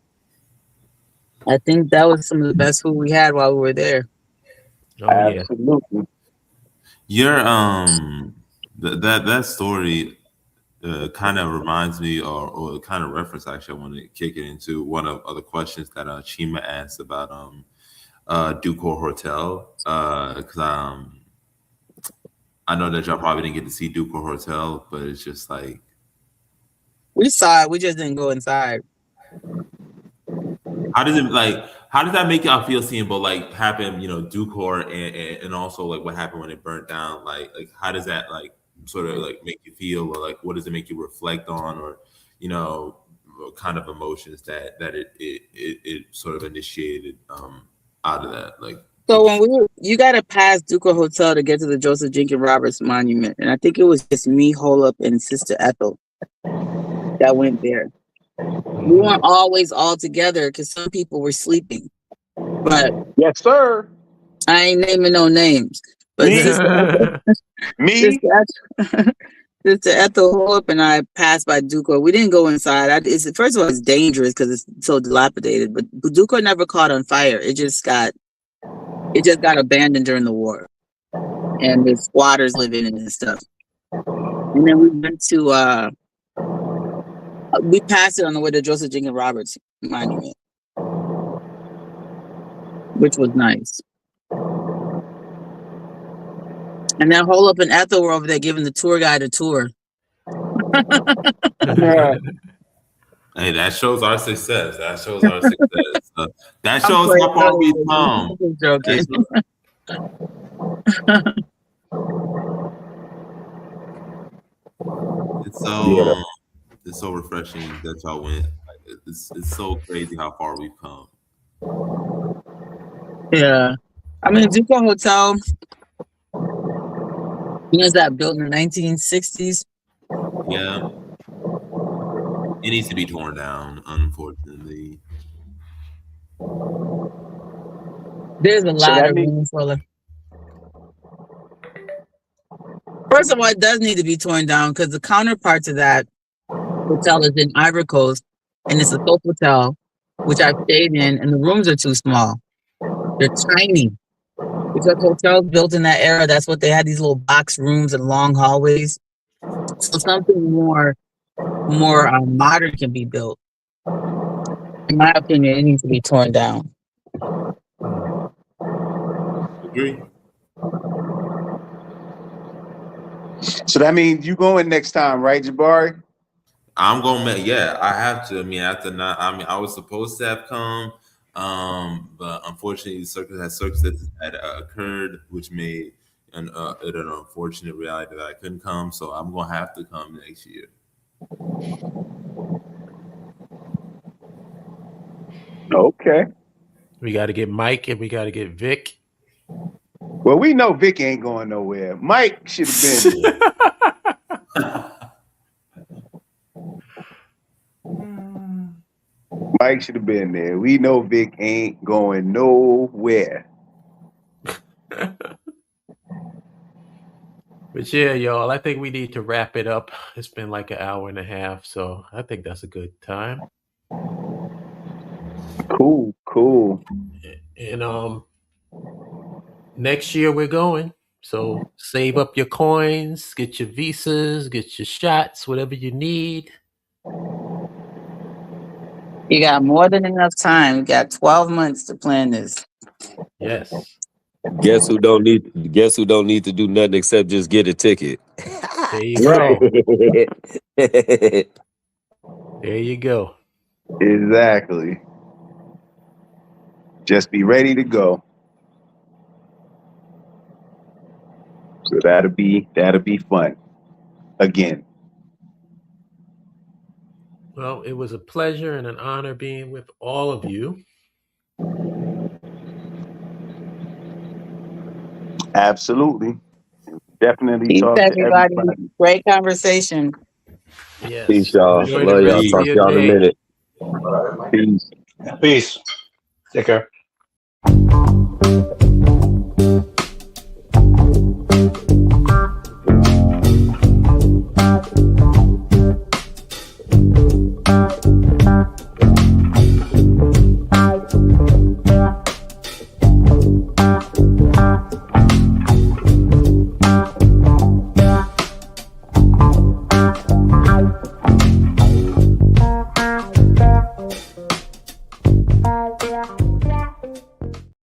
I think that was some of the best food we had while we were there. Oh yeah. Absolutely. Your that story kind of reminds me, or kind of reference. Actually, I want to kick it into one of the questions that Chima asked about Ducor Hotel, because I know that y'all probably didn't get to see Ducor Hotel, but it's just like, We saw it. We just didn't go inside. how does that make y'all feel seeing both like happen, Ducor and also like what happened when it burnt down? Like how does that like sort of like make you feel, or like what does it make you reflect on, or kind of emotions that it sort of initiated out of that? Like, So you got to pass Duca Hotel to get to the Joseph Jenkins Roberts Monument, and I think it was just me, Holup, and Sister Ethel that went there. We weren't always all together because some people were sleeping. But yes, sir. I ain't naming no names. But Me? Me? Sister Ethel Holup and I passed by Duco. We didn't go inside. First of all, it's dangerous because it's so dilapidated. But Duco never caught on fire. It just got abandoned during the war, and the squatters live in it and stuff. And then we went to we passed it on the way to Joseph Jenkins Roberts Monument, which was nice. And then Holup and Ethel were over there giving the tour guide a tour. Hey, that shows our success. That shows our success. That shows how far we've come. I'm joking. It's so refreshing that y'all went. Like, it's so crazy how far we've come. Yeah, I mean, Duco Hotel. Is that built in the 1960s? Yeah, it needs to be torn down. Unfortunately, there's a lot of room for it. First of all, it does need to be torn down because the counterpart to that hotel is in Ivory Coast, and it's a Sofitel, which I've stayed in, and the rooms are too small. They're tiny. Because hotels built in that era, that's what they had, these little box rooms and long hallways. So something more modern can be built. In my opinion, it needs to be torn down. Agree. So that means you going next time, right, Jabari? I'm gonna yeah, I have to. I mean, I was supposed to have come, but unfortunately, circumstances had occurred, which made it an unfortunate reality that I couldn't come. So I'm gonna have to come next year. Okay. We got to get Mike and we got to get Vic. Well, we know Vic ain't going nowhere. Mike should have been there. Mike should have been there. We know Vic ain't going nowhere. But yeah, y'all, I think we need to wrap it up. It's been like an hour and a half, so I think that's a good time. Cool. And next year we're going. So save up your coins, get your visas, get your shots, whatever you need. You got more than enough time. You got 12 months to plan this. Yes. Guess who don't need to do nothing except just get a ticket. There you go. Right. There you go. Exactly. Just be ready to go. So that'll be fun. Again. Well, it was a pleasure and an honor being with all of you. Absolutely. Definitely Peace, talk to everybody. everybody. Great conversation. Peace, Yes. y'all. Enjoy the Love y'all. rest of Talk to your y'all in a day. minute. Peace. Peace. Take care.